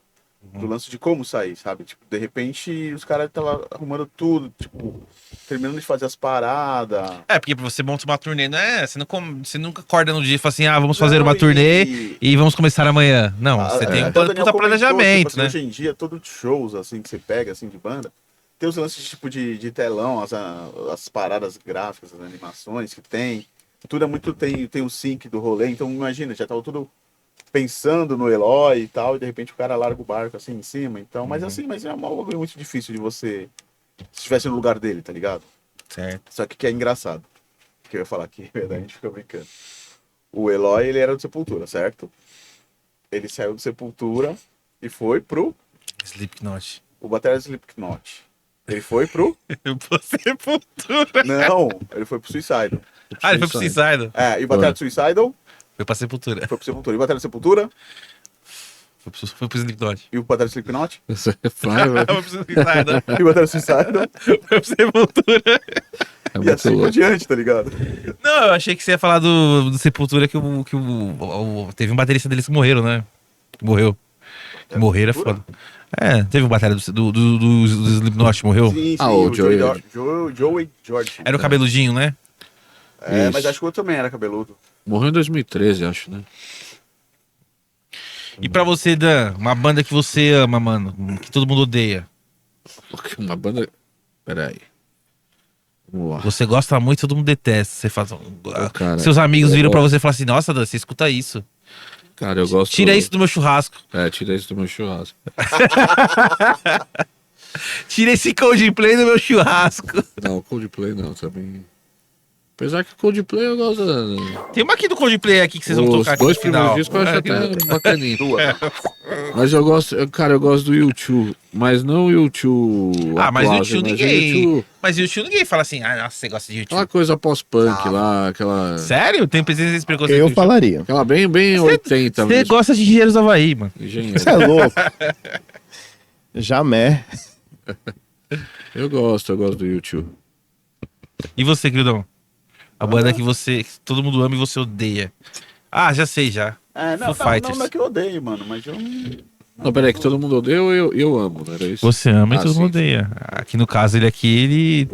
Do lance de como sair, sabe? Tipo, de repente os caras estavam arrumando tudo, tipo, terminando de fazer as paradas. Porque você monta uma turnê, não é? Você nunca acorda no dia e fala assim, vamos fazer Não, uma turnê e vamos começar amanhã. Não, você tem um até o Daniel puta comentou, planejamento, tipo assim, né? hoje em dia, todo shows, assim, que você pega, assim, de banda, tem os lances, tipo, de telão, as paradas gráficas, as animações que tem. Tudo é muito... Tem o sync do rolê, então imagina, já tava tudo pensando no Eloy e tal, e de repente o cara larga o barco, assim, em cima. Então, mas assim, mas é um bagulho muito difícil de você... Se estivesse no lugar dele, tá ligado? Certo. Só que é engraçado. Que eu ia falar aqui, a gente fica brincando. O Eloy, ele era do Sepultura, certo? Ele saiu do Sepultura e foi pro... Slipknot. O batera do Slipknot. Ele foi pro... Sepultura. Não, ele foi pro Suicidal. Ele foi pro Suicidal. E o batera do Suicidal Foi pra Sepultura. foi pro Sepultura. E o batera do Sepultura Foi pro Slipknot. e o batera do Slipknot. Você vai, Foi pro Suicidal. E o batera do Suicidal. Foi pro Sepultura. É E muito assim por louco. diante, tá ligado? Não, eu achei que você ia falar do Sepultura teve um baterista deles que morreram, né? Morreu. Morrer é foda. Teve um batalha do Slipknot, morreu? Sim, o o Joey George. Era o cabeludinho, né? Mas acho que o outro também era cabeludo. Morreu em 2013, acho, né? E pra você, Dan, uma banda que você ama, mano, que todo mundo odeia. Uma banda... Peraí. Vamos lá. Você gosta muito, todo mundo detesta. Você faz. Cara, Seus amigos eu viram pra gosto. você e falam assim: nossa, Dan, você escuta isso. Cara, eu gosto... Tira isso do meu churrasco. Tira isso do meu churrasco. Tira esse Coldplay do meu churrasco. Não, Coldplay não, também... Apesar que Coldplay eu gosto... Tem uma aqui do Coldplay aqui que vocês vão Os tocar aqui dois no final. primeiros discos eu acho até bacaninho. Mas eu gosto... Cara, eu gosto do U2 Mas não o YouTube. Ah, mas o atual, YouTube mas ninguém. YouTube, Mas YouTube ninguém fala assim, ah, nossa, você gosta de aquela YouTube. coisa pós-punk lá, aquela. Sério? Tem presença esse preconceito? Eu do falaria. Aquela bem 80 Você mesmo. gosta de Engenheiros do Havaí, mano. Engenheiro. Você é louco. Jamais. Eu gosto do YouTube. E você, queridão? A banda que que todo mundo ama e você odeia. Ah, já sei, já. Não, Foo não, Fighters. não é que eu odeio, mano, mas eu não... Não, peraí, que todo mundo odeia ou eu amo, não era isso? Você ama e Ah, todo sim. mundo odeia. Aqui no caso, ele...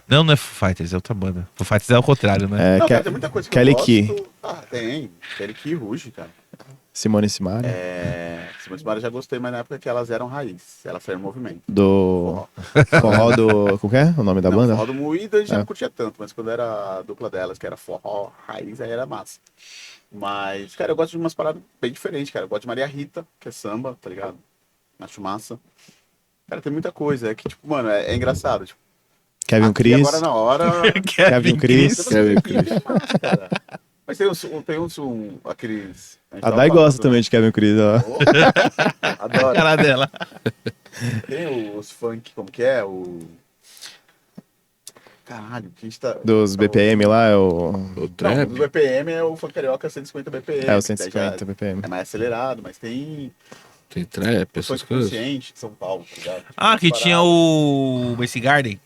Não é Foo Fighters, é outra banda. Foo Fighters é ao contrário, né? É, Não, Ke- cara, tem muita coisa que Kelly eu gosto. Key. Tem. Kelly Key e Ruge, cara. Simone Simaria. Simone Simaria eu já gostei, mas na época que elas eram raiz. Elas eram movimento. Do Forró. forró do... Como que é o nome da Não, banda? forró do Moída já É. não curtia tanto, mas quando era a dupla delas, que era forró raiz, aí era massa. Mas, cara, eu gosto de umas paradas bem diferentes, cara. Eu gosto de Maria Rita, que é samba, tá ligado? Acho massa. Cara, tem muita coisa. É que, tipo, mano, é engraçado. Tipo, Kevin aqui, Chris. agora na hora. Kevin Chris. Kevin Chris. Cara. Mas tem uns aqueles. gente A tava Dai falando, gosta também de Kevin Chris, ó. Oh, adoro. Cara dela. Tem os funk, como que é? Caralho, que a gente tá. Dos BPM lá, é o... O Não, trap. o BPM é o funk carioca 150 BPM. É o que daí 150 já BPM. É mais acelerado, mas tem Tem trap, o essas funk coisas. consciente de São Paulo, tá ligado? Ah, que Parado. tinha o MC Garden.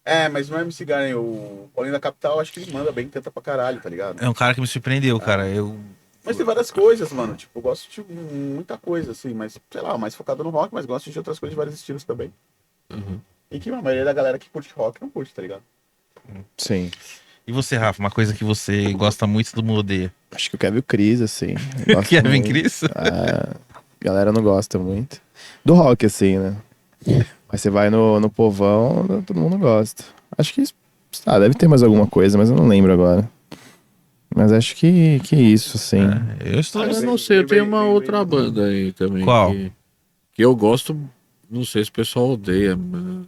É, mas não é MC Garden, o Paulinho da Capital, acho que ele manda bem, canta pra caralho, tá ligado? É um cara que me surpreendeu, cara. Mas tem várias coisas, mano. Tipo, eu gosto de muita coisa, assim, mas, sei lá, mais focado no rock, mas gosto de outras coisas de vários estilos também. Uhum. E que a maioria da galera que curte rock não curte, tá ligado? Sim. E você, Rafa, uma coisa que você gosta muito e todo mundo odeia. Acho que o Kevin Chris, assim. eu gosto Kevin muito. Chris? A galera não gosta muito. Do rock, assim, né? Mas você vai no povão, todo mundo gosta. Acho que... Ah, deve ter mais alguma coisa, mas eu não lembro agora. Mas acho que isso, assim. Eu estou. Eu não sei, eu tenho uma outra banda aí também. Qual? Que eu gosto, não sei se o pessoal odeia, mas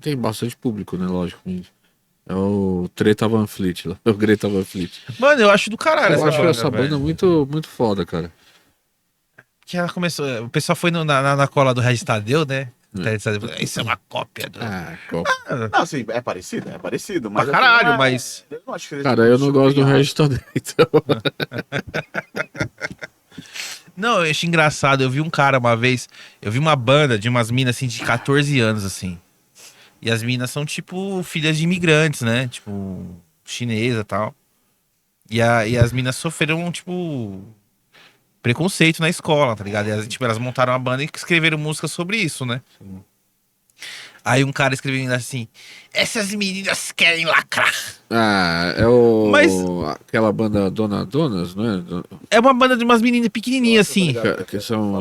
tem bastante público, né? Lógico. É o Treta Van Fleet lá. O Greta Van Fleet. Mano, eu acho do caralho Eu acho essa velho. banda muito foda, cara. Que ela começou. O pessoal foi na cola do Regis Tadeu, né? Regis Tadeu falou, isso é uma cópia do. Não, assim, é parecido, mas... Pra caralho, assim, não é- mas- Eu não acho que Cara, eu não gosto do Regis Tadeu, então. Não, eu acho engraçado. Eu vi um cara uma vez. Eu vi uma banda de umas minas assim de 14 anos, assim. E as minas são tipo filhas de imigrantes, né? Tipo, chinesa e tal. E as minas sofreram, tipo, preconceito na escola, tá ligado? E elas montaram uma banda e escreveram música sobre isso, né? Aí um cara escreveu assim: essas meninas querem lacrar. Ah, é o. Mas- Aquela banda Donas, não é? É uma banda de umas meninas pequenininhas assim. Que são.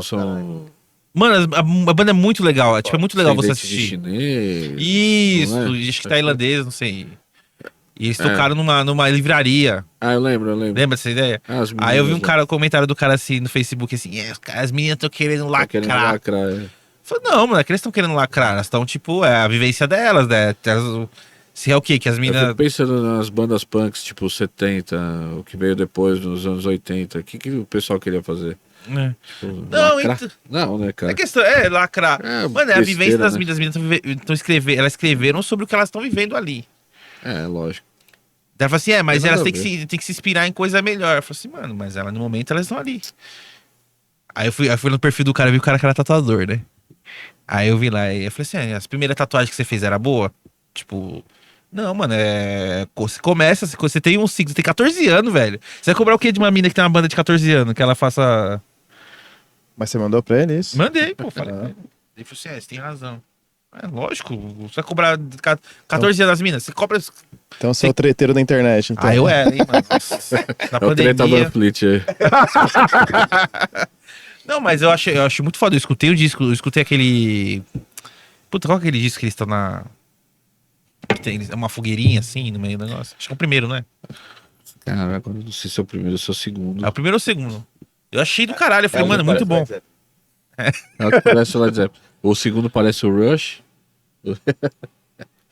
Mano, a banda é muito legal. Tipo, é muito legal você descendentes de assistir. chinês. Isso, não é? acho que tailandês, não sei. E eles É. tocaram numa livraria. Ah, eu lembro. Lembra dessa ideia? As Aí eu vi um meninas, cara, o comentário do cara assim no Facebook assim: as meninas estão querendo tá querendo lacrar. lacrar. É. Falei, não, mano, é que eles estão querendo lacrar. Elas estão, tipo, é a vivência delas, né? Se é o quê? Que as Eu minas. fico pensando nas bandas punks, tipo 70, o que veio depois, nos anos 80. O que o pessoal queria fazer? Né? Tipo, Não, lacrar? então- Não, né, cara? A questão é lacrar. É, Mano, é a vivência besteira, das né? minas. As minas estão escrevendo. Elas escreveram sobre o que elas estão vivendo ali. É, lógico. Ela falou assim: mas Tem elas nada têm a têm que se inspirar em coisa melhor. Eu falei assim, mano, mas no momento elas estão ali. Aí eu fui no perfil do cara, vi o cara que era tatuador, né? Aí eu vi lá e eu falei assim: as primeiras tatuagens que você fez era boa? Tipo, não, mano, você começa, você tem um ciclo, você tem 14 anos, velho. Você vai cobrar o quê de uma mina que tem uma banda de 14 anos? Que ela faça. Mas você mandou pra ele isso? Mandei, pô, falei. Ah. Ele falou assim: você tem razão. É lógico, você vai cobrar 14 anos as minas, você cobra. Então você é o treteiro da internet, então. Ah, eu era, hein, mano. Nossa, na É o Treta Van pandemia. Fleet aí. Não, mas eu acho muito foda. Eu escutei o disco, eu escutei aquele. Puta, qual é aquele disco que eles estão na. Que tem uma fogueirinha assim no meio do negócio? Acho que é o primeiro, né? Cara, agora eu não sei se é o primeiro ou se é o segundo. É o primeiro ou o segundo? Eu achei do caralho. Eu falei, mano, muito bom. É o que parece o Led Zeppelin. O segundo parece o Rush.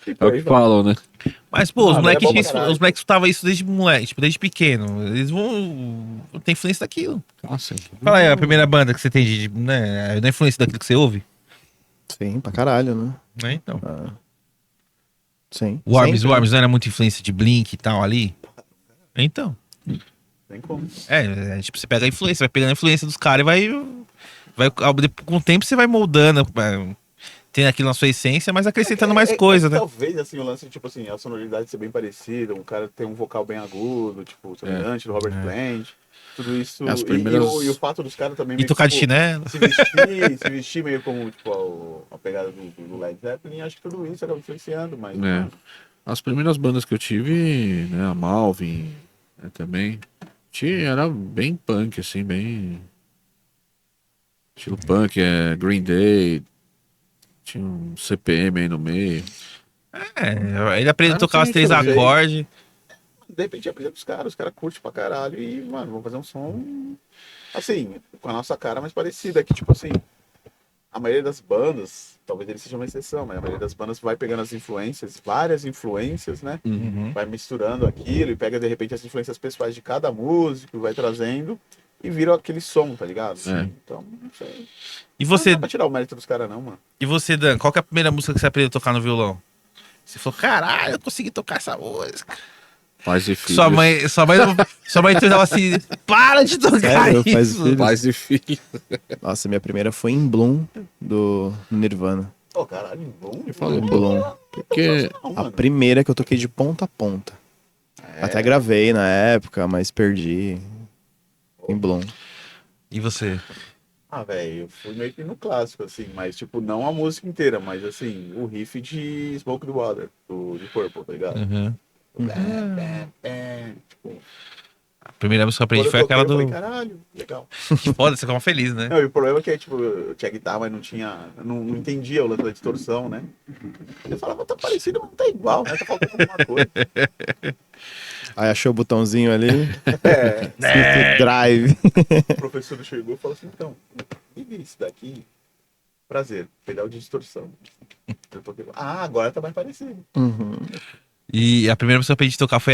E É por o aí que vai. falam, né? Mas, pô, os Ah, moleques mas é bom pra caralho. escutavam isso desde moleque, tipo, desde pequeno. Eles vão. Tem influência daquilo. Nossa. Fala aí, a primeira banda que você tem né? Da influência daquilo que você ouve? Sim, pra caralho, né? Né, então. Sim. O Worms Sempre, né? não era muito influência de Blink e tal ali? Então. Tem como. Tipo, você pega a influência, vai pegando a influência dos caras e com o tempo você vai moldando, tem aquilo na sua essência, mas acrescentando mais coisa, né? Talvez, assim, o lance, tipo assim, a sonoridade ser bem parecida, um cara tem um vocal bem agudo, tipo, semelhante do Robert Plant, tudo isso. As primeiras- E o fato dos caras também E meio tocar de tipo, chinelo. se vestir meio como, tipo, a pegada do Led Zeppelin, acho que tudo isso acaba influenciando, mas... É. As primeiras bandas que eu tive, né, a Malvin, né, também, era bem punk, assim, bem... Estilo punk, Green Day, tinha um CPM aí no meio. Ele aprendeu a tocar os sim, 3 eu vi. acordes. De repente apresenta os caras curtem pra caralho e, mano, vamos fazer um som, assim, com a nossa cara mais parecida, que, tipo assim, a maioria das bandas, talvez ele seja uma exceção, mas a maioria das bandas vai pegando as influências, várias influências, né? Vai misturando aquilo e pega, de repente, as influências pessoais de cada músico, vai trazendo e vira aquele som, tá ligado? É. Então, não sei. E Não você, dá pra tirar o mérito dos caras, não, mano. Dan, qual que é a primeira música que você aprendeu a tocar no violão? Você falou, caralho, eu consegui tocar essa música. Pais e filhos. Sua mãe tava assim, para de tocar Sério? Pais e isso. filhos? Pais e filhos. Nossa, minha primeira foi em Bloom, do Nirvana. Ô, caralho, bom. Falou, Bloom. Porque Não, A mano. primeira que eu toquei de ponta a ponta. Até gravei na época, mas perdi. Em Bloom. E você? Ah, velho, eu fui meio que no clássico, assim, mas, tipo, não a música inteira, mas, assim, o riff de Smoke the Water, de Purple, tá ligado? Uhum. Tipo, A primeira música que eu aprendi quando eu foi toquei, aquela eu falei, do. caralho, legal. Que foda, você ficava feliz, né? Não, e o problema é que, tipo, eu tinha guitarra, mas não tinha, não entendia o lance da distorção, né? Eu falava, tá parecido, mas não tá igual, né? Tá faltando alguma coisa. Aí achou o botãozinho ali, É, escrito drive. o professor chegou e falou assim, então, liga isso daqui, prazer, pedal de distorção. Eu toquei, agora tá mais parecido. Uhum. E a primeira música que eu aprendi a tocar foi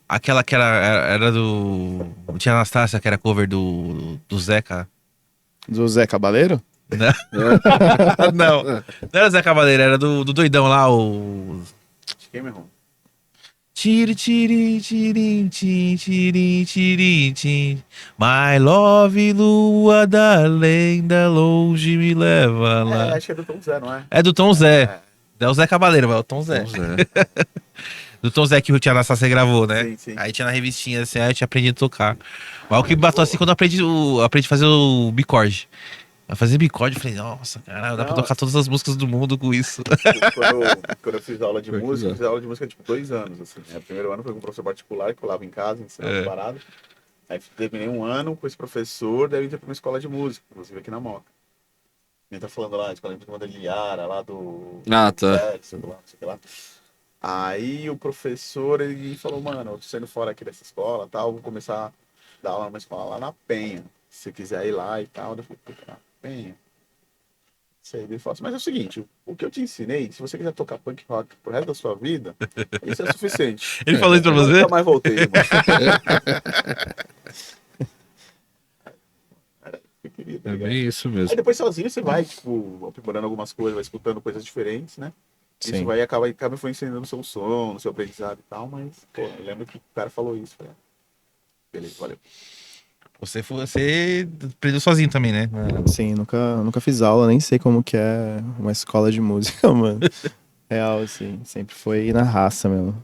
aquela que era do. Tinha Anastácia, que era cover do Zeca. Do Zé Cabaleiro? Não, não era o Zé Cavaleiro, era do doidão lá, o. Cameron. Tiri, tiri, tiri, tiri, tiri, tiri, tiri. My love, lua da lenda, longe me leva lá. Acho que é do Tom Zé, não é? É do Tom Zé. É o Zé Cavaleiro, mas é o Tom Zé. Do Tom Zé que o Tia Anastasia gravou, né? Sim, sim. Aí tinha na revistinha, assim, aí eu tinha aprendido a tocar. Mas o que me bateu assim quando eu aprendi a fazer o bicorde. Eu fazia bicorde, eu falei, nossa, caralho, dá pra Não. tocar todas as músicas do mundo com isso. Quando eu fiz aula de música, eu fiz aula de música tipo 2 anos, assim. Né? O primeiro ano foi com um professor particular, que eu lá em casa, ensinando paradas. Aí terminei um ano com esse professor, daí eu entrei pra uma escola de música, inclusive aqui na Moca. Ele tá falando lá, a escola de música da Liara, lá do... Ah, tá. Sei lá, não sei o que lá. Aí o professor, ele falou, mano, eu tô saindo fora aqui dessa escola, tal, vou começar a dar aula numa escola lá na Penha. Se você quiser ir lá e tal. Eu falei, puta, na Penha. Sei, ele falou assim, mas é o seguinte, o que eu te ensinei, se você quiser tocar punk rock pro resto da sua vida, isso é suficiente. Ele falou isso pra Eu você? nunca mais voltei, mano. Eu queria, tá É ligado? bem isso Aí mesmo. depois sozinho você vai, tipo, aprimorando algumas coisas, vai escutando coisas diferentes, né? Isso Sim. vai acaba influenciando no seu som, no seu aprendizado e tal, mas, pô, eu lembro que o cara falou isso. Falei, beleza, valeu. Você aprendeu sozinho também, né? Sim, nunca fiz aula, nem sei como que é uma escola de música, mano. Real, assim, sempre foi na raça mesmo.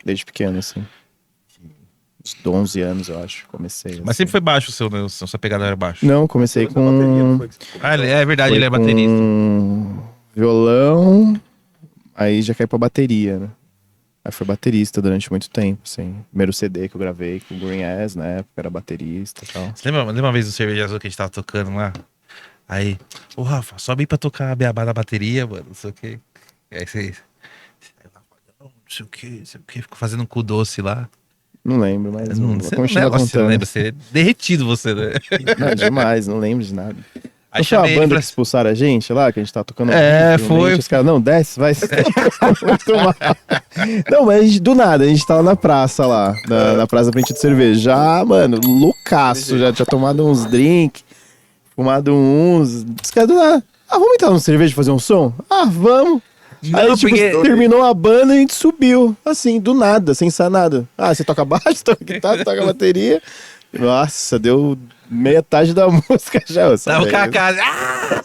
Desde pequeno, assim. Uns 11 anos, eu acho, comecei. Mas assim. sempre foi baixo o seu, né? Sua pegada era baixo. Não, comecei Começou na bateria, não com... foi que você Ah, começou? é verdade, foi ele é baterista. com violão, aí já caiu pra bateria, né? Aí foi baterista durante muito tempo, assim. Primeiro CD que eu gravei com o Green Ass, na época, era baterista e tal. Você lembra uma vez do Cerveja Azul que a gente tava tocando lá? Aí, ô Rafa, sobe aí pra tocar a beabá da bateria, mano, não sei o quê. Aí você não sei o quê, ficou fazendo um cu doce lá. Não lembro, mas Não, vou você não continuar lembra, você não contando. lembra, você é derretido você, né? Não, demais, não lembro de nada. Aí Não foi uma chamei ele banda pra... que expulsaram a gente lá, que a gente tava tocando. É, riff, foi. Os caras, não, desce, vai. Muito mal. Não, mas a gente, do nada, a gente tava na praça lá, na praça frente de cerveja. Já, mano, loucaço, já tinha tomado uns drinks, fumado uns. Os caras do nada. Ah, vamos entrar no cerveja e fazer um som? Ah, vamos. Aí, Não, tipo, porque- terminou a banda e a gente subiu, assim, do nada, sem ensaiar nada. Ah, você toca baixo, toca guitarra, toca bateria. Nossa, deu metade da música já. eu Tava sabia. com a casa. Ah!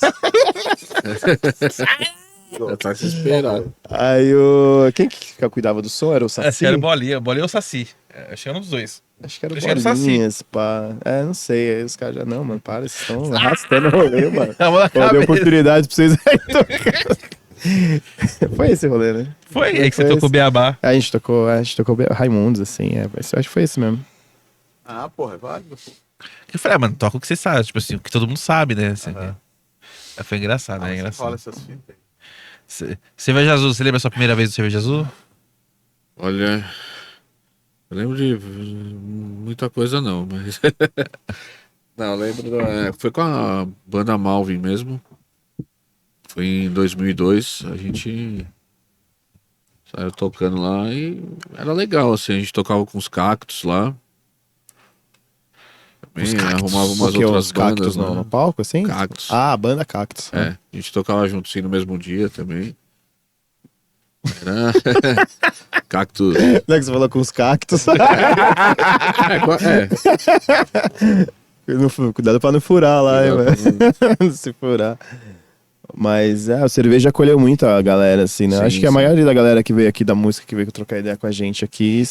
Já tá se esperando. Aí o. Quem que cuidava do som? Era o Saci? Essa era Bolinha ou Saci. Acho que era um dos dois. Acho que era Acho que era o Saci. Bolinhas, pá. É, não sei. Aí os caras já, não, mano, para, vocês estão arrastando o rolê, mano. A mão na Pô, deu cabeça. oportunidade pra vocês aí tocar. Foi esse rolê, né? Foi aí que você Foi tocou esse. Beabá. A gente tocou Raimundos, assim. Acho que foi esse mesmo. Ah, porra, é válido. Eu falei, mano, toca o que você sabe. Tipo assim, o que todo mundo sabe, né? Assim, foi engraçado, né? Rola Engraçado. essas fitas aí. Cerveja Azul, você lembra a sua primeira vez do Cerveja Azul? Olha, eu lembro de muita coisa não, mas... Não, eu lembro, foi com a banda Malvin mesmo. Foi em 2002, a gente saiu tocando lá e era legal, assim, a gente tocava com os Cactos lá. Também arrumava umas O quê? outras Os cactos bandas, no né? palco, assim? Cactos. Ah, a banda Cactos. É, a gente tocava junto assim no mesmo dia também. Era Cactus. Não é que você falou com os cactos? Cuidado pra não furar lá, hein, velho. Não se furar. Mas a cerveja acolheu muito a galera, assim, né? Sim, Acho que a sim. maioria da galera que veio aqui da música, que veio trocar ideia com a gente aqui,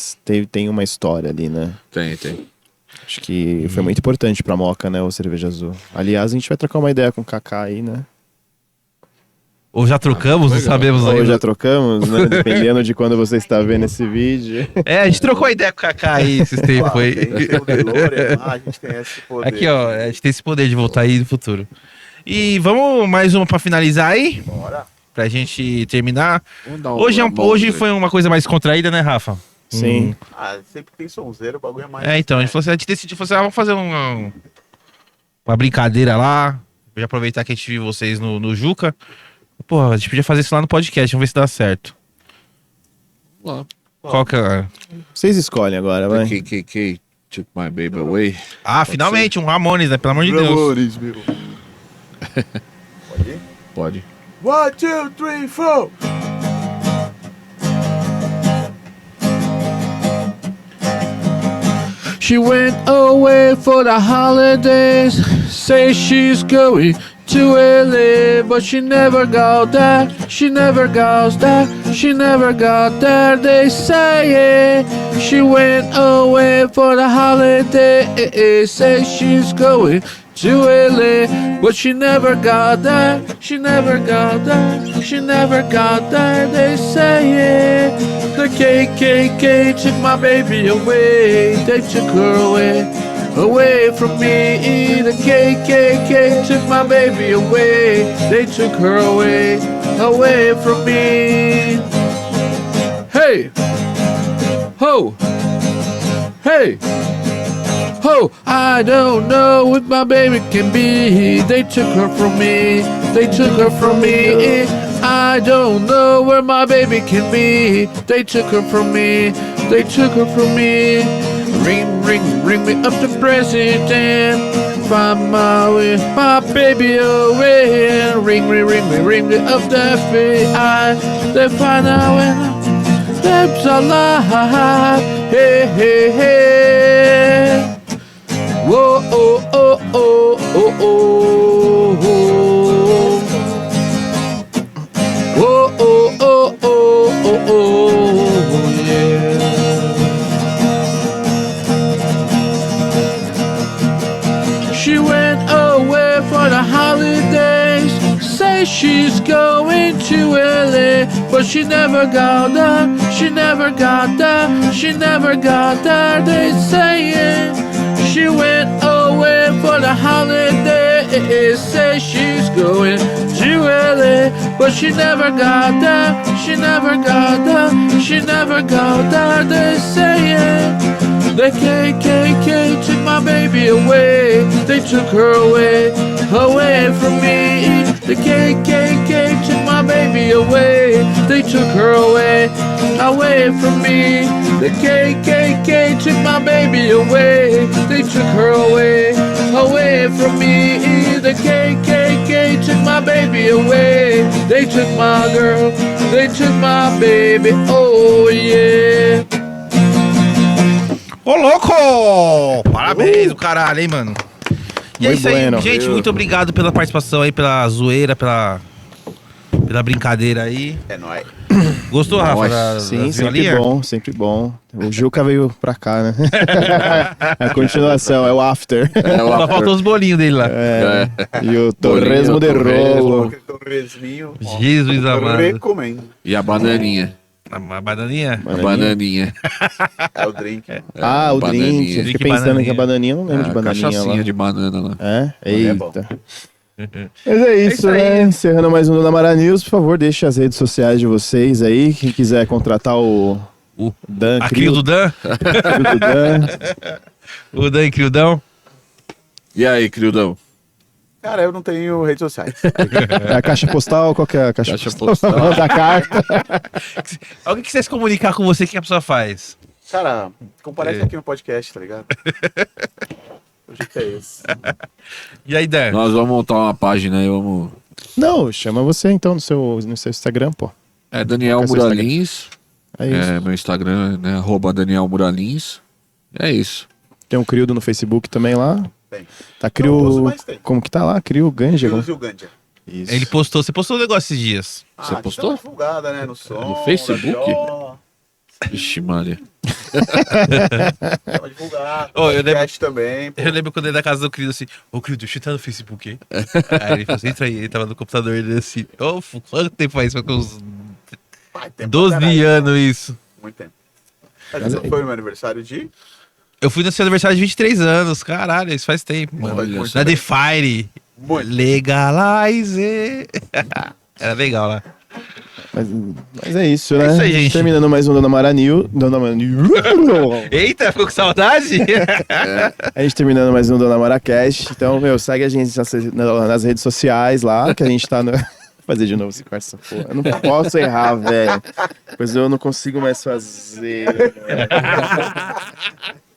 tem uma história ali, né? Tem. Acho que foi muito importante pra Moca, né, o Cerveja Azul. Aliás, a gente vai trocar uma ideia com o Kaká aí, né? Ou já trocamos, não legal. sabemos Ou ainda. já trocamos, né? Dependendo de quando você está vendo esse vídeo. É, a gente trocou ideia com o Kaká aí esses tempos aí. Tem o DeLorean lá, a gente tem esse poder. Aqui, ó, a gente tem esse poder de voltar aí no futuro. E vamos mais uma pra finalizar aí? Bora. Pra gente terminar. Vamos dar Hoje, uma volta hoje aí. foi uma coisa mais contraída, né, Rafa? Sim. Ah, sempre tem sonzeiro, o bagulho é mais... Então, a gente falou assim, a gente decidiu, falou assim, vamos fazer uma brincadeira lá. Já aproveitar que a gente viu vocês no Juca. Pô, a gente podia fazer isso lá no podcast, vamos ver se dá certo. Vamos lá. Qual que é? Vocês escolhem agora, vai. The KKK took my baby away. Ah, finalmente, um Ramones, né? Pelo amor de Deus. Amores, meu. Pode ir? Pode. 1, 2, 3, 4. She went away for the holidays. Say she's going to LA, but she never got there. She never got there. She never got there. They say she went away for the holidays. Say she's going to LA, but she never got there. She never got there. She never got there. They say the KKK took my baby away. They took her away from me. The KKK took my baby away. They took her away from me. Hey, ho, hey. Oh, I don't know what my baby can be. They took her from me. They took her from me. I don't know where my baby can be. They took her from me. They took her from me. Ring me up the president. Find my baby away. Ring me up the FBI. They find out when them's alive. Hey. Whoa, oh, oh, oh, oh, oh, oh. Whoa, oh, oh, oh, oh, oh, yeah. She went away for the holidays. Say she's going to LA, but she never got there. She never got there. She never got there. They say she went away for the holidays. Say she's going to LA, but she never got there. She never got there. She never got there. They say the KKK took my my baby away. They took her away, away from me. The KKK took my baby away. They took her away, away from me. The KKK took my baby away. They took her away, away from me. The KKK took my baby away. They took my girl, they took my baby, oh yeah. Ô, louco! Parabéns, o caralho, hein, mano? E é Muito isso aí, bueno. gente. Muito obrigado pela participação aí, pela zoeira, pela brincadeira aí. É nóis. Gostou, Rafa? Da Sim, sempre violinha? bom, sempre bom. O Juca veio pra cá, né? A continuação, é o after. Só faltou os bolinhos dele lá. É, e o torresmo de rolo. Aquele torresminho. ó, Jesus eu amado. recomendo. E a bananinha. A bananinha? A bananinha. É o drink. Ah, o bananinha. drink. Eu Drink fiquei pensando bananinha. que a bananinha, eu não lembro de A bananinha cachaçinha lá. de banana lá. É? É bom. Eita. Mas é isso, isso aí. né? Encerrando mais um do Namara News, por favor, deixe as redes sociais de vocês aí. Quem quiser contratar o O- Dan, A crio do Dan? Crio do Dan. O Dan e Criudão? E aí, Criudão? Cara, eu não tenho redes sociais. É a caixa postal, qual que é a caixa, Caixa postal? postal. Da carta. Alguém quiser se comunicar com você, o que a pessoa faz? Cara, comparece aqui no podcast, tá ligado? O jeito é esse. E aí, Dan? Nós vamos montar uma página aí, vamos... Não, chama você então no seu Instagram, pô. É Daniel Qual é o seu Muralins. É isso. É, meu Instagram, né? @Daniel Muralins. É isso. Tem um Crio no Facebook também lá. Tem. Tá Não uso, Crio. mas tem. Como que tá lá? Crio Ganja. Deus e o Gândia. Isso. Ele postou, você postou um negócio esses dias. Você a gente postou? dá uma divulgada, né? No som. No Facebook? na Jó, Vixe, Maria. dá uma divulgada. Ô, eu lembro- Podcast também. Pô. Eu lembro quando ele da casa do Crido assim, ô Crido, deixa eu entrar no Facebook, hein? Aí ele falou assim, entra aí, ele tava no computador dele assim, ô, quanto tempo faz? Foi com uns Vai, tempo 12 pra caralho. anos isso. Muito tempo. Mas não foi o meu aniversário de... Eu fui no seu aniversário de 23 anos, caralho, isso faz tempo, mano. Olha Na só. The Fire, Muito. Legalize. Era legal lá. Mas é isso, né? isso aí, gente. Terminando mais um Dona Mara News. Dona Mara News. Eita, ficou com saudade? A gente terminando mais um Dona Mara Cast. Então, meu, segue a gente nas redes sociais lá, que a gente tá no... Fazer de novo esse quarto, essa porra. Eu não posso errar, velho. Pois eu não consigo mais fazer.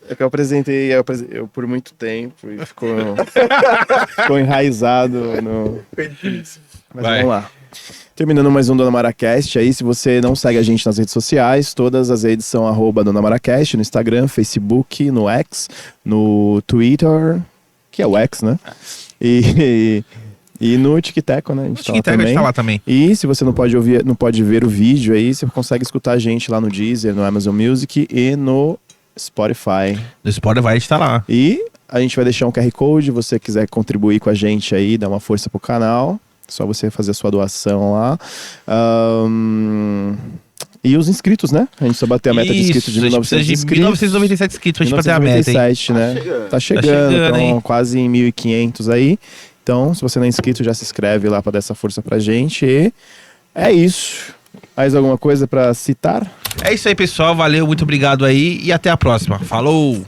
É que eu apresentei eu por muito tempo e ficou enraizado no... Mas Vai. vamos lá. Terminando mais um Dona Maracast aí, se você não segue a gente nas redes sociais, todas as redes são @Dona Maracast, no Instagram, Facebook, no X, no Twitter, que é o X, né? E no TikTok, né? A gente O TikTok a gente tá lá também. E se você não pode ouvir, não pode ver o vídeo aí, você consegue escutar a gente lá no Deezer, no Amazon Music e no Spotify. No Spotify a gente tá lá. E a gente vai deixar um QR Code, se você quiser contribuir com a gente aí, dar uma força pro canal, só você fazer a sua doação lá. E os inscritos, né? A gente só bateu a meta de inscritos de Isso, a gente precisa 1900 de inscritos. 1997 inscritos pra gente bater a meta, hein? 1997, né? Tá chegando, então hein? quase em 1.500 aí. Então, se você não é inscrito, já se inscreve lá pra dar essa força pra gente. E é isso. Mais alguma coisa pra citar? É isso aí, pessoal. Valeu, muito obrigado aí e até a próxima. Falou!